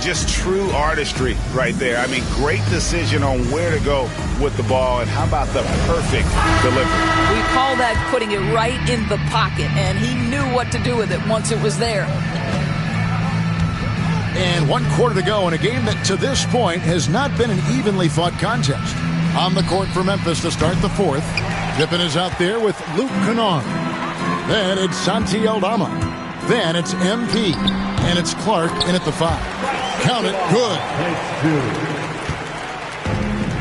Speaker 14: Just true artistry right there. I mean, great decision on where to go with the ball, and how about the perfect delivery?
Speaker 15: We call that putting it right in the pocket, and he knew what to do with it once it was there.
Speaker 13: And 1 quarter to go in a game that to this point has not been an evenly fought contest. On the court for Memphis to start the fourth. Pippen is out there with Luke Kennard. Then it's Santi Aldama. Then it's MP. And it's Clark in at the 5. Count it, good.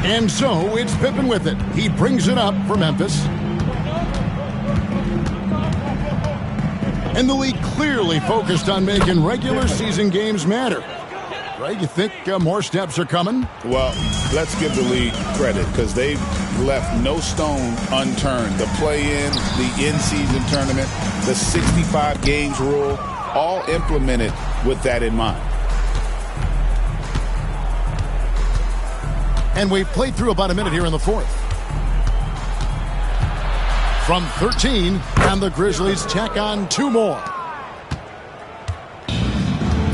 Speaker 13: And so it's Pippen with it. He brings it up for Memphis. And the league clearly focused on making regular season games matter. Greg, you think more steps are coming?
Speaker 14: Well, let's give the league credit because they've left no stone unturned. The play-in, the in-season tournament, the 65 games rule, all implemented with that in mind.
Speaker 13: And we've played through about a minute here in the fourth. From 13, and the Grizzlies tack on 2 more.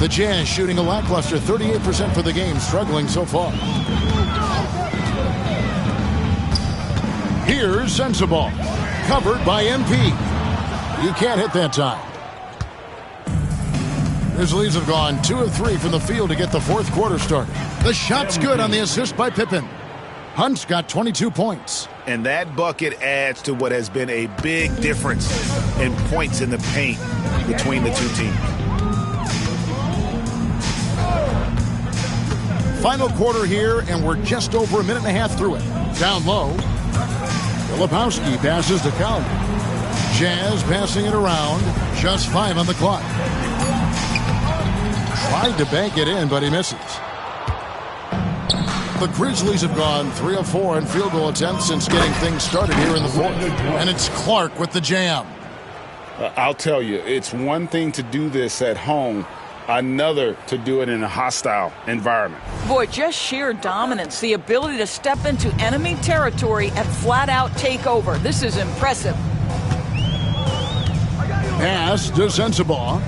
Speaker 13: The Jazz shooting a lackluster 38% for the game, struggling so far. Here's Sensabaugh, covered by MP. You can't hit that time. Grizzlies have gone 2 of 3 from the field to get the fourth quarter started. The shot's good on the assist by Pippen. Hunt's got 22 points.
Speaker 14: And that bucket adds to what has been a big difference in points in the paint between the two teams.
Speaker 13: Final quarter here, and we're just over a minute and a half through it. Down low, Filipowski passes to Calvin. Jazz passing it around, just 5 on the clock. Tried to bank it in, but he misses. The Grizzlies have gone 3 of 4 in field goal attempts since getting things started here in the fourth. And it's Clark with the jam.
Speaker 14: I'll tell you, it's one thing to do this at home, another to do it in a hostile environment.
Speaker 15: Boy, just sheer dominance, the ability to step into enemy territory and flat out take over. This is impressive.
Speaker 13: Pass to Sensabaugh.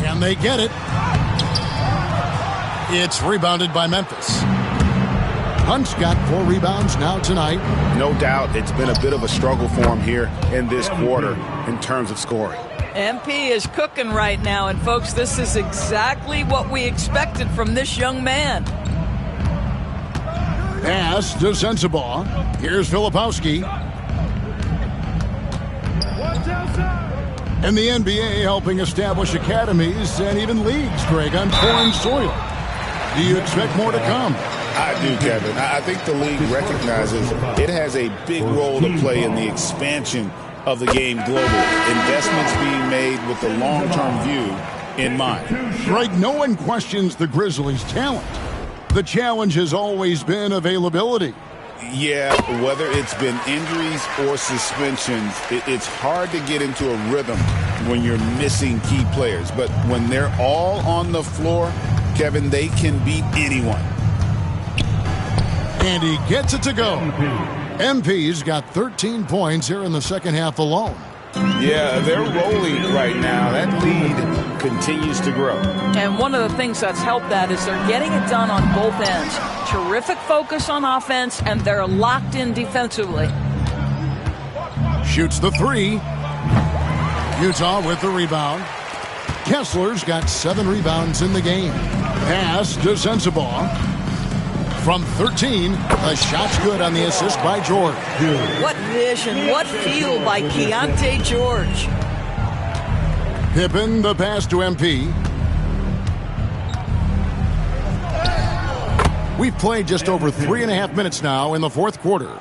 Speaker 13: Can they get it? It's rebounded by Memphis. Hunt's got 4 rebounds now tonight.
Speaker 14: No doubt it's been a bit of a struggle for him here in this quarter in terms of scoring.
Speaker 15: MP is cooking right now, and folks, this is exactly what we expected from this young man.
Speaker 13: Pass to Sensabaugh. Here's Filipowski. And the NBA helping establish academies and even leagues, Greg, on foreign soil. Do you expect more to come?
Speaker 14: I do, Kevin. I think the league recognizes it has a big role to play in the expansion of the game globally. Investments being made with the long-term view in mind.
Speaker 13: Greg, no one questions the Grizzlies' talent. The challenge has always been availability.
Speaker 14: Yeah, whether it's been injuries or suspensions, it's hard to get into a rhythm when you're missing key players. But when they're all on the floor, Kevin, they can beat anyone.
Speaker 13: And he gets it to go. MP's got 13 points here in the second half alone.
Speaker 14: Yeah, they're rolling right now. That lead continues to grow.
Speaker 15: And one of the things that's helped that is they're getting it done on both ends. Terrific focus on offense, and they're locked in defensively.
Speaker 13: Shoots the 3. Utah with the rebound. Kessler's got 7 rebounds in the game. Pass to Sensabaugh. From 13, the shot's good on the assist by George.
Speaker 15: What vision, what feel by Keontae George.
Speaker 13: Pippen, the pass to MP. We've played just over 3.5 minutes now in the fourth quarter.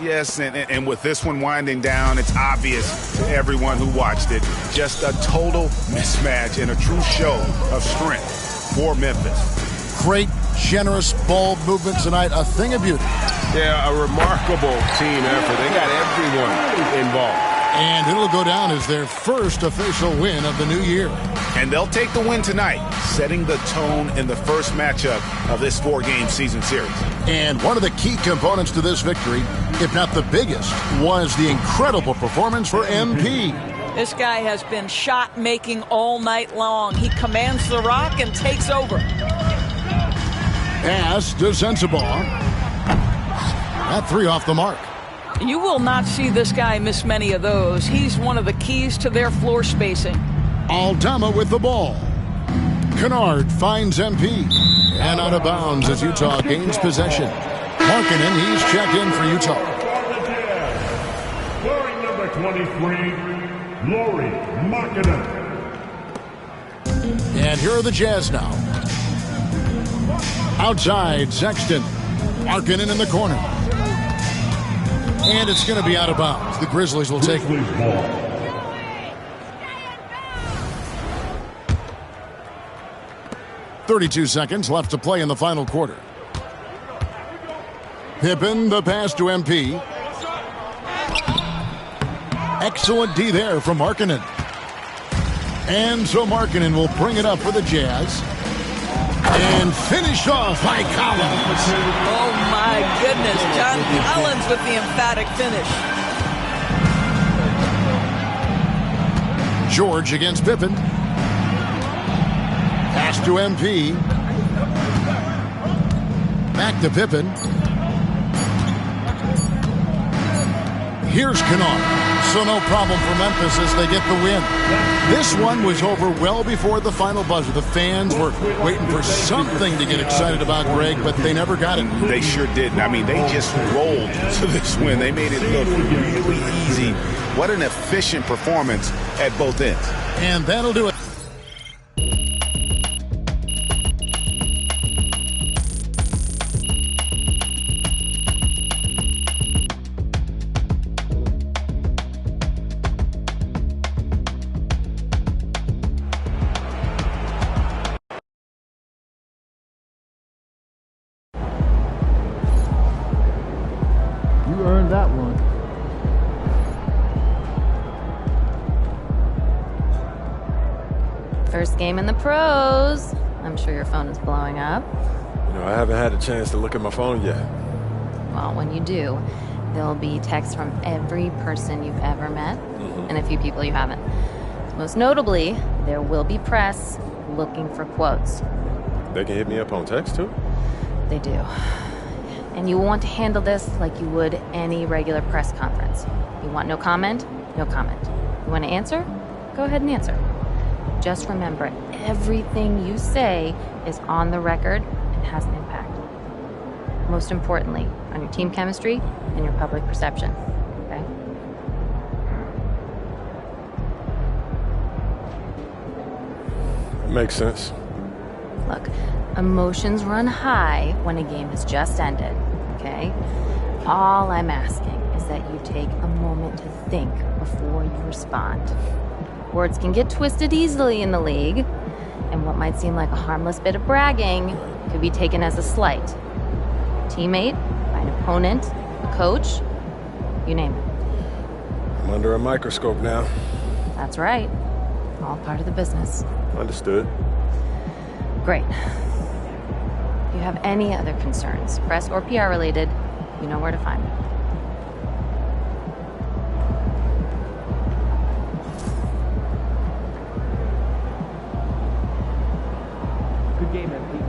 Speaker 14: Yes, and with this one winding down, it's obvious to everyone who watched it. Just a total mismatch and a true show of strength for Memphis.
Speaker 13: Great, generous ball movement tonight, a thing of beauty.
Speaker 18: Yeah, a remarkable team effort. They got everyone involved.
Speaker 13: And it'll go down as their first official win of the new year.
Speaker 14: And they'll take the win tonight, setting the tone in the first matchup of this 4-game season series.
Speaker 13: And one of the key components to this victory, if not the biggest, was the incredible performance for MP.
Speaker 15: This guy has been shot-making all night long. He commands the rock and takes over.
Speaker 13: Pass to Sensabaugh. That 3 off the mark.
Speaker 15: You will not see this guy miss many of those. He's one of the keys to their floor spacing.
Speaker 13: Aldama with the ball. Kennard finds MP. And out of bounds as Utah gains possession. Markkanen, he's checked in for Utah.
Speaker 21: Wearing number 23, Lauri Markkanen.
Speaker 13: And here are the Jazz now. Outside, Sexton. Markkanen in the corner. And it's going to be out of bounds. The Grizzlies will take it. 32 seconds left to play in the final quarter. Pippen, the pass to MP. Excellent D there from Markkanen. And so Markkanen will bring it up for the Jazz. And finish off by Collins.
Speaker 15: Oh my goodness, John Collins with the emphatic finish.
Speaker 13: George against Pippen. Pass to MP. Back to Pippen. Here's Kennard. So no problem for Memphis as they get the win. This one was over well before the final buzzer. The fans were waiting for something to get excited about, Greg, but they never got it.
Speaker 14: They sure didn't. I mean, they just rolled to this win. They made it look really easy. What an efficient performance at both ends.
Speaker 13: And that'll do it.
Speaker 10: That one.
Speaker 8: First game in the pros. I'm sure your phone is blowing up.
Speaker 3: You know, I haven't had a chance to look at my phone yet.
Speaker 8: Well, when you do, there'll be texts from every person you've ever met and a few people you haven't. Most notably, there will be press looking for quotes.
Speaker 3: They can hit me up on text, too?
Speaker 8: They do. And you will want to handle this like you would any regular press conference. You want no comment? No comment. You want to answer? Go ahead and answer. Just remember, everything you say is on the record and has an impact. Most importantly, on your team chemistry and your public perception. Okay?
Speaker 3: Makes sense.
Speaker 8: Look, emotions run high when a game has just ended, okay? All I'm asking is that you take a moment to think before you respond. Words can get twisted easily in the league, and what might seem like a harmless bit of bragging could be taken as a slight. A teammate, by an opponent, a coach, you name it.
Speaker 3: I'm under a microscope now.
Speaker 8: That's right. All part of the business.
Speaker 3: Understood.
Speaker 8: Great. If you have any other concerns, press or PR related, you know where to find me.
Speaker 9: Good game, MP.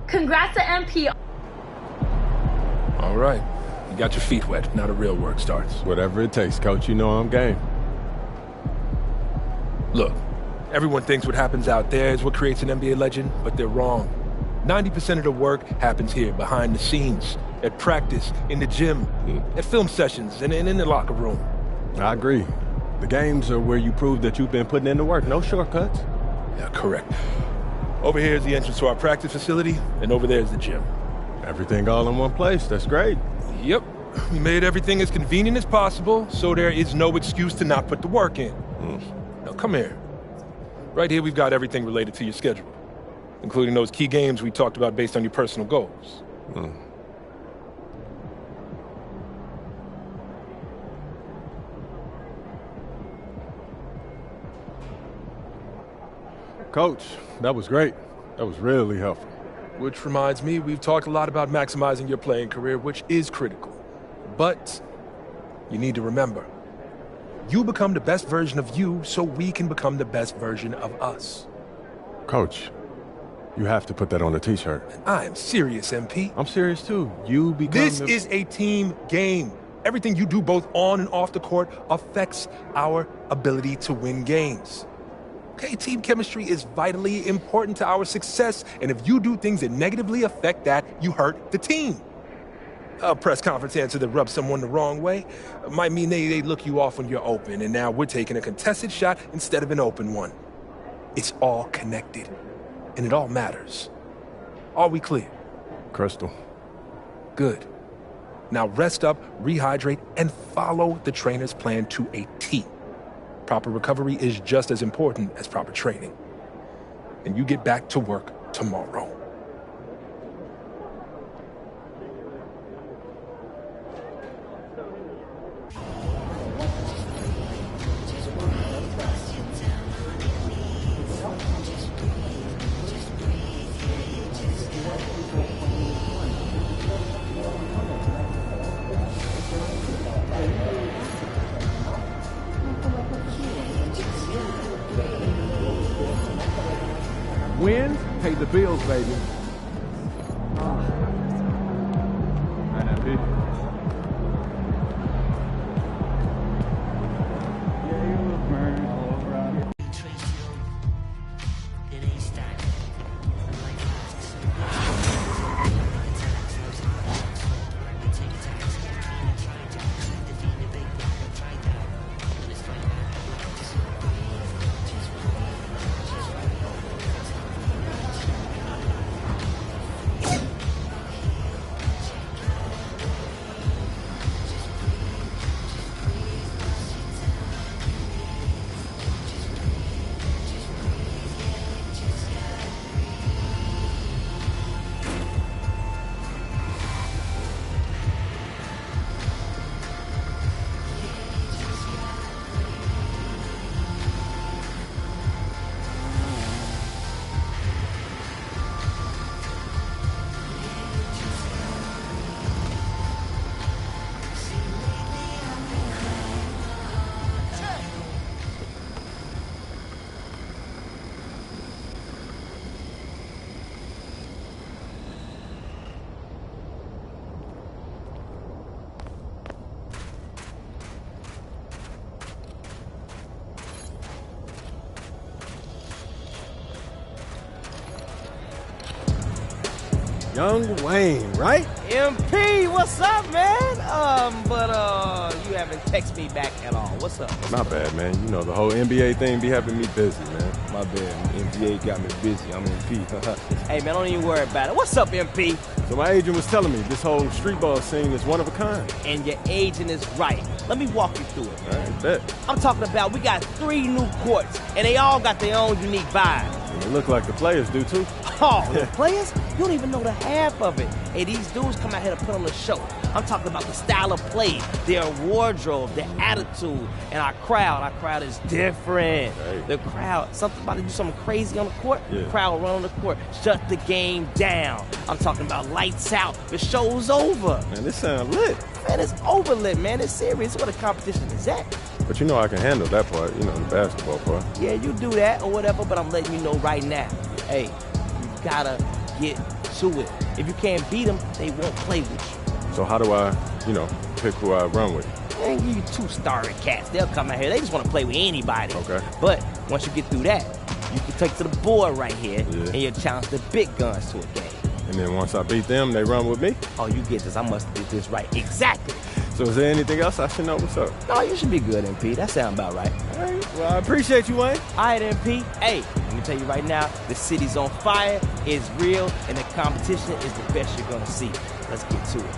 Speaker 22: Congrats to MP.
Speaker 6: All right. You got your feet wet. Now the real work starts.
Speaker 3: Whatever it takes, Coach. You know I'm game.
Speaker 6: Look, everyone thinks what happens out there is what creates an NBA legend, but they're wrong. 90% of the work happens here, behind the scenes, at practice, in the gym, at film sessions, and in the locker room.
Speaker 3: I agree. The games are where you prove that you've been putting in the work. No shortcuts.
Speaker 6: Yeah, correct. Over here is the entrance to our practice facility, and over there is the gym.
Speaker 3: Everything all in one place. That's great.
Speaker 6: Yep. We made everything as convenient as possible, so there is no excuse to not put the work in. Now, come here. Right here, we've got everything related to your schedule, including those key games we talked about based on your personal goals.
Speaker 3: Coach, that was great. That was really helpful.
Speaker 6: Which reminds me, we've talked a lot about maximizing your playing career, which is critical. But you need to remember, you become the best version of you so we can become the best version of us.
Speaker 3: Coach, you have to put that on a t-shirt.
Speaker 6: I am serious, MP.
Speaker 3: I'm serious too. You become
Speaker 6: This is a team game. Everything you do both on and off the court affects our ability to win games. Okay, team chemistry is vitally important to our success, and if you do things that negatively affect that, you hurt the team. A press conference answer that rubs someone the wrong way might mean they look you off when you're open, and now we're taking a contested shot instead of an open one. It's all connected, and it all matters. Are we clear?
Speaker 3: Crystal.
Speaker 6: Good. Now rest up, rehydrate, and follow the trainer's plan to a T. Proper recovery is just as important as proper training. And you get back to work tomorrow.
Speaker 11: Wins, pay the bills, baby.
Speaker 3: Young Wayne, right?
Speaker 2: MP, what's up, man? You haven't texted me back at all. What's up?
Speaker 3: Not bad, man. You know, the whole NBA thing be having me busy, man.
Speaker 2: My bad. NBA got me busy. I'm MP. Hey, man, don't even worry about it. What's up, MP?
Speaker 3: So my agent was telling me this whole street ball scene is one of a kind.
Speaker 2: And your agent is right. Let me walk you through it.
Speaker 3: All right, bet.
Speaker 2: I'm talking about we got 3 new courts, and they all got their own unique vibe.
Speaker 3: And it look like the players do, too.
Speaker 2: Oh, the players? You don't even know the half of it. Hey, these dudes come out here to put on a show. I'm talking about the style of play, their wardrobe, their attitude, and our crowd. Our crowd is different. Right. The crowd, something about to do something crazy on the court, the crowd will run on the court, shut the game down. I'm talking about lights out. The show's over.
Speaker 3: Man, this sounds lit.
Speaker 2: Man, it's over lit, man. It's serious. What a competition is that?
Speaker 3: But you know I can handle that part, you know, the basketball part.
Speaker 2: Yeah, you do that or whatever, but I'm letting you know right now. Hey, you gotta get to it. If you can't beat them, they won't play with you.
Speaker 3: So how do I, pick who I run with?
Speaker 2: I ain't give you 2 starry cats. They'll come out here. They just want to play with anybody.
Speaker 3: Okay.
Speaker 2: But once you get through that, you can take to the board right here, and you'll challenge the big guns to a game.
Speaker 3: And then once I beat them, they run with me?
Speaker 2: Oh, you get this. I must have did this right. Exactly.
Speaker 3: So is there anything else I should know? What's up?
Speaker 2: No, you should be good, MP. That sounds about right.
Speaker 3: All right. Well, I appreciate you, Wayne.
Speaker 2: All right, MP. Hey, let me tell you right now, the city's on fire, it's real, and the competition is the best you're going to see. Let's get to it.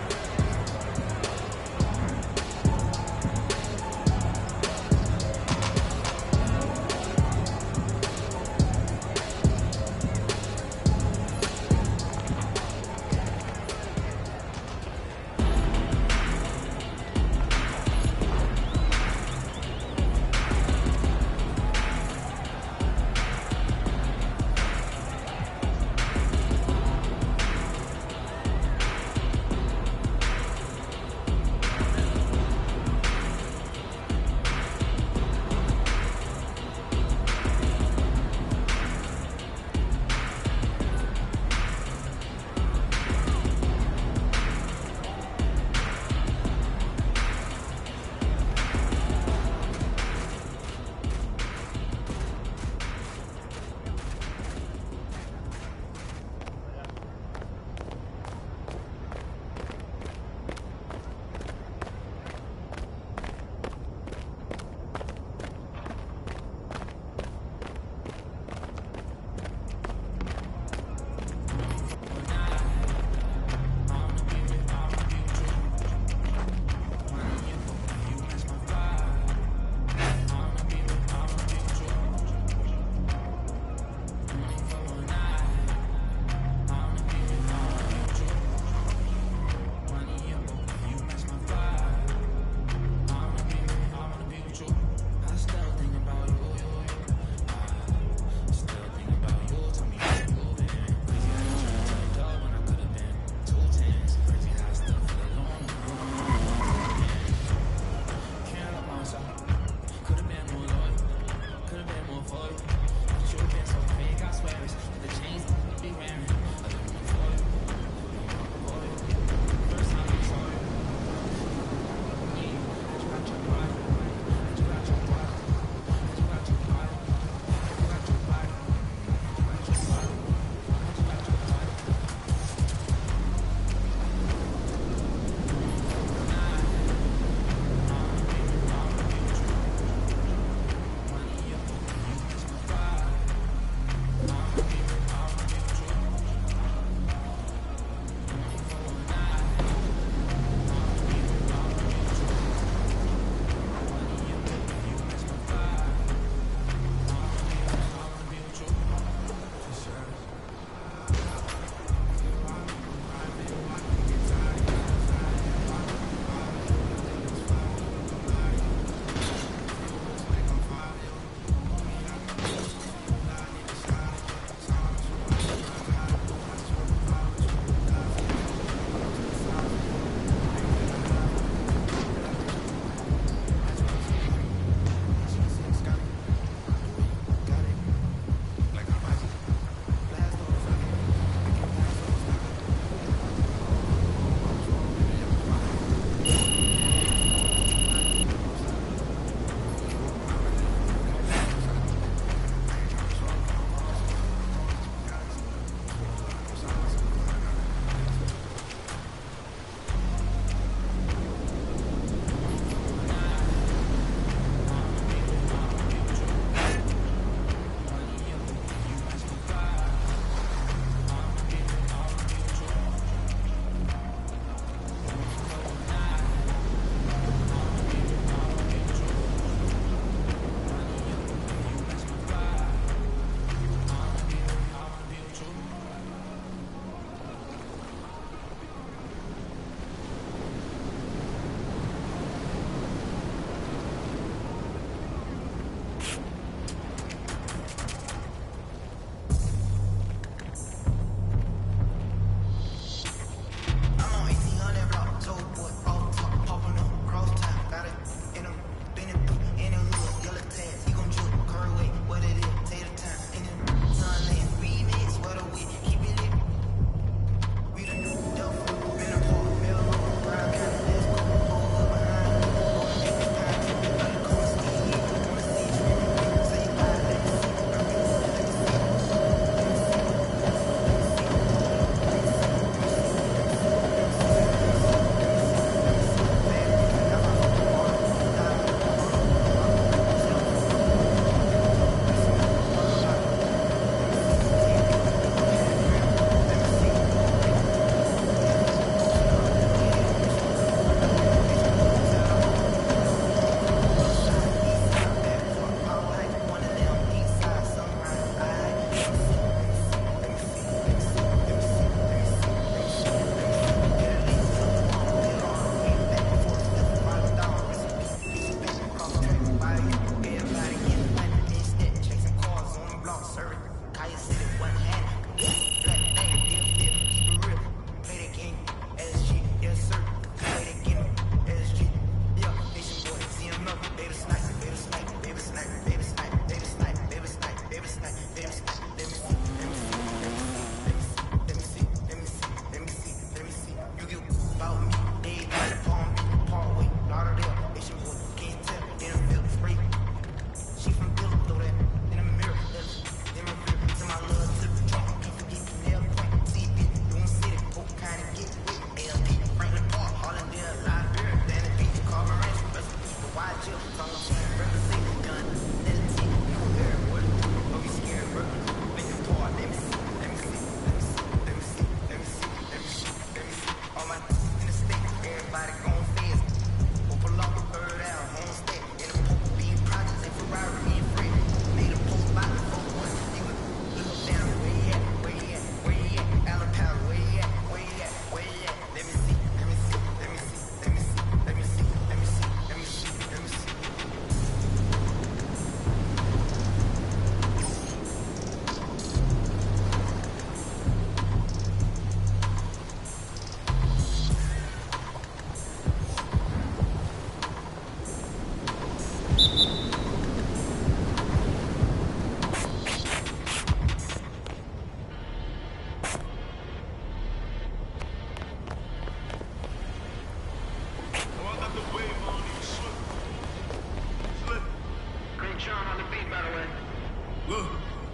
Speaker 1: Look,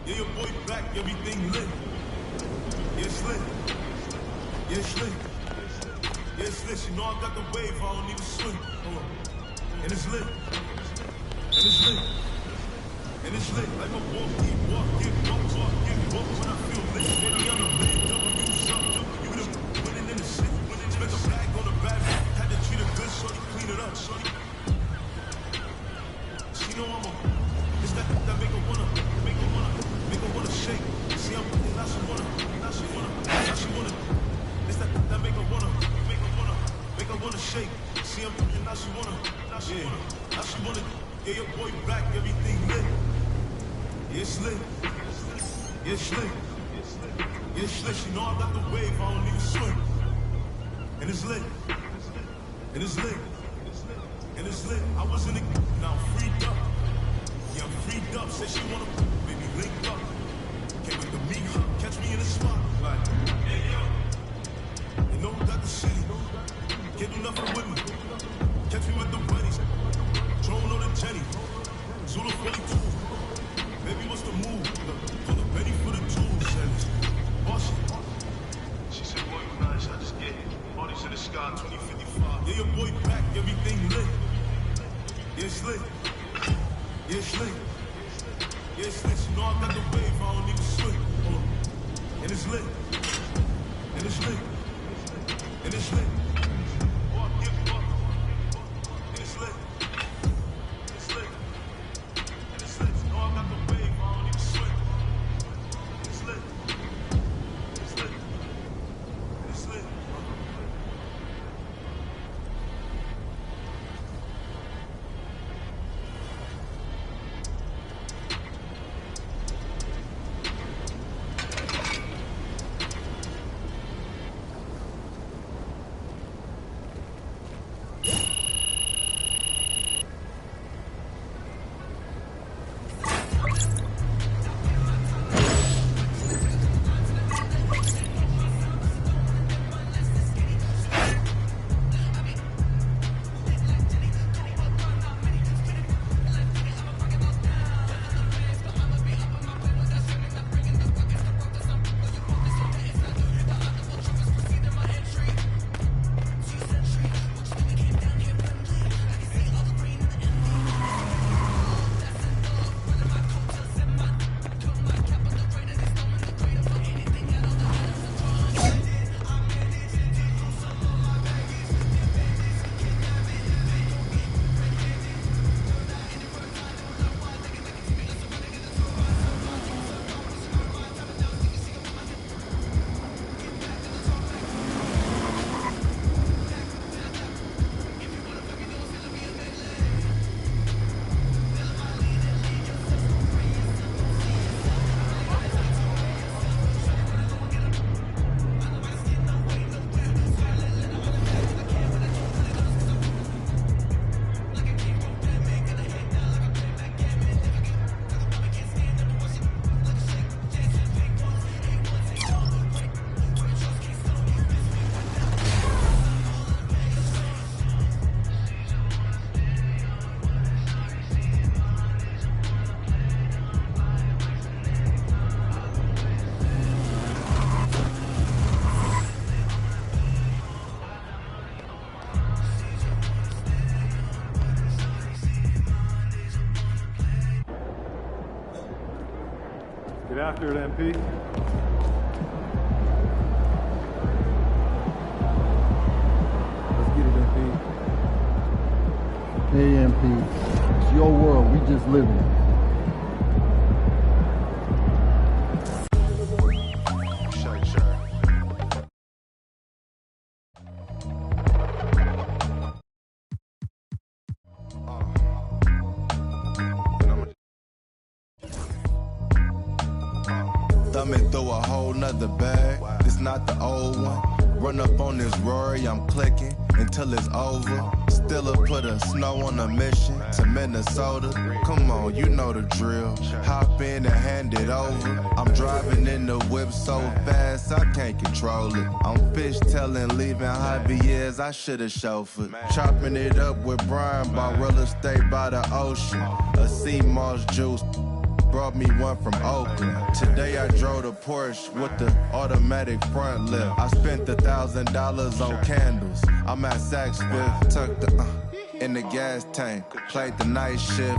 Speaker 1: yeah, your boy back, everything lit. Yeah, it's lit. Yeah, it's lit. Yeah, it's lit. You know I got the wave, I don't need to swim. And it's lit. And it's lit. And it's lit. Like my walk, get walk, get walk, walk, get walk. When I feel lit, baby, I'm a man. W, something. You the winning in the shit. Spent a bag on the back. Had to treat her good, shorty, clean it up, shorty. She know I'm a. It's that make her wanna shake. See, I'm now she wanna. It's that make her wanna shake. See, I'm now she wanna. Now she wanna. Yeah, your boy back, everything lit. Yeah, it's lit. Yeah, it's lit. Yeah, it's lit. You know I got the wave, I don't need to swim. And it's lit. And it's lit. And it's lit. I was in the now freed up. Yeah, I'm freed up. Said she wanna baby link up. Came with the meat. Catch me in the spot. Like, hey yo. You know got the city. Can't do nothing with me. Catch me with the buddies. Drone on the jetty. Zulu 42. Baby, what's the move? Pull the Betty for the tools. Boss it. She said, boy, you nice. I just get it. Parties in the sky, 2055. Yeah, your boy back, everything lit. Yeah, it's lit. Yeah, it's lit. Yeah, it's lit. You know I got the wave, I don't need to swim. And it's lit. And it's lit. And it's lit. Oh, I give up. And it's lit. It's lit. And it's lit. You know I got the wave, I don't need to swim. It's lit. It's lit. And it's lit.
Speaker 4: Get after it, MP. Let's get it, MP.
Speaker 10: Hey, MP. It's your world. We just live in it.
Speaker 23: Thumbing through a whole nother bag. It's not the old one. Run up on this Rory, I'm clicking until it's over. Stiller put a snow on a mission to Minnesota. Come on, you know the drill. Hop in and hand it over. I'm driving in the whip so fast I can't control it. I'm fishtailing, leaving Javier's, I should've chauffeured. Chopping it up with Brian, bought real estate by the ocean. A sea moss juice. brought me one from Oakland. Today I drove the Porsche with the automatic front lift. I spent $1,000 on candles. I'm at Saks Fifth, tucked in the gas tank. Played the night shift.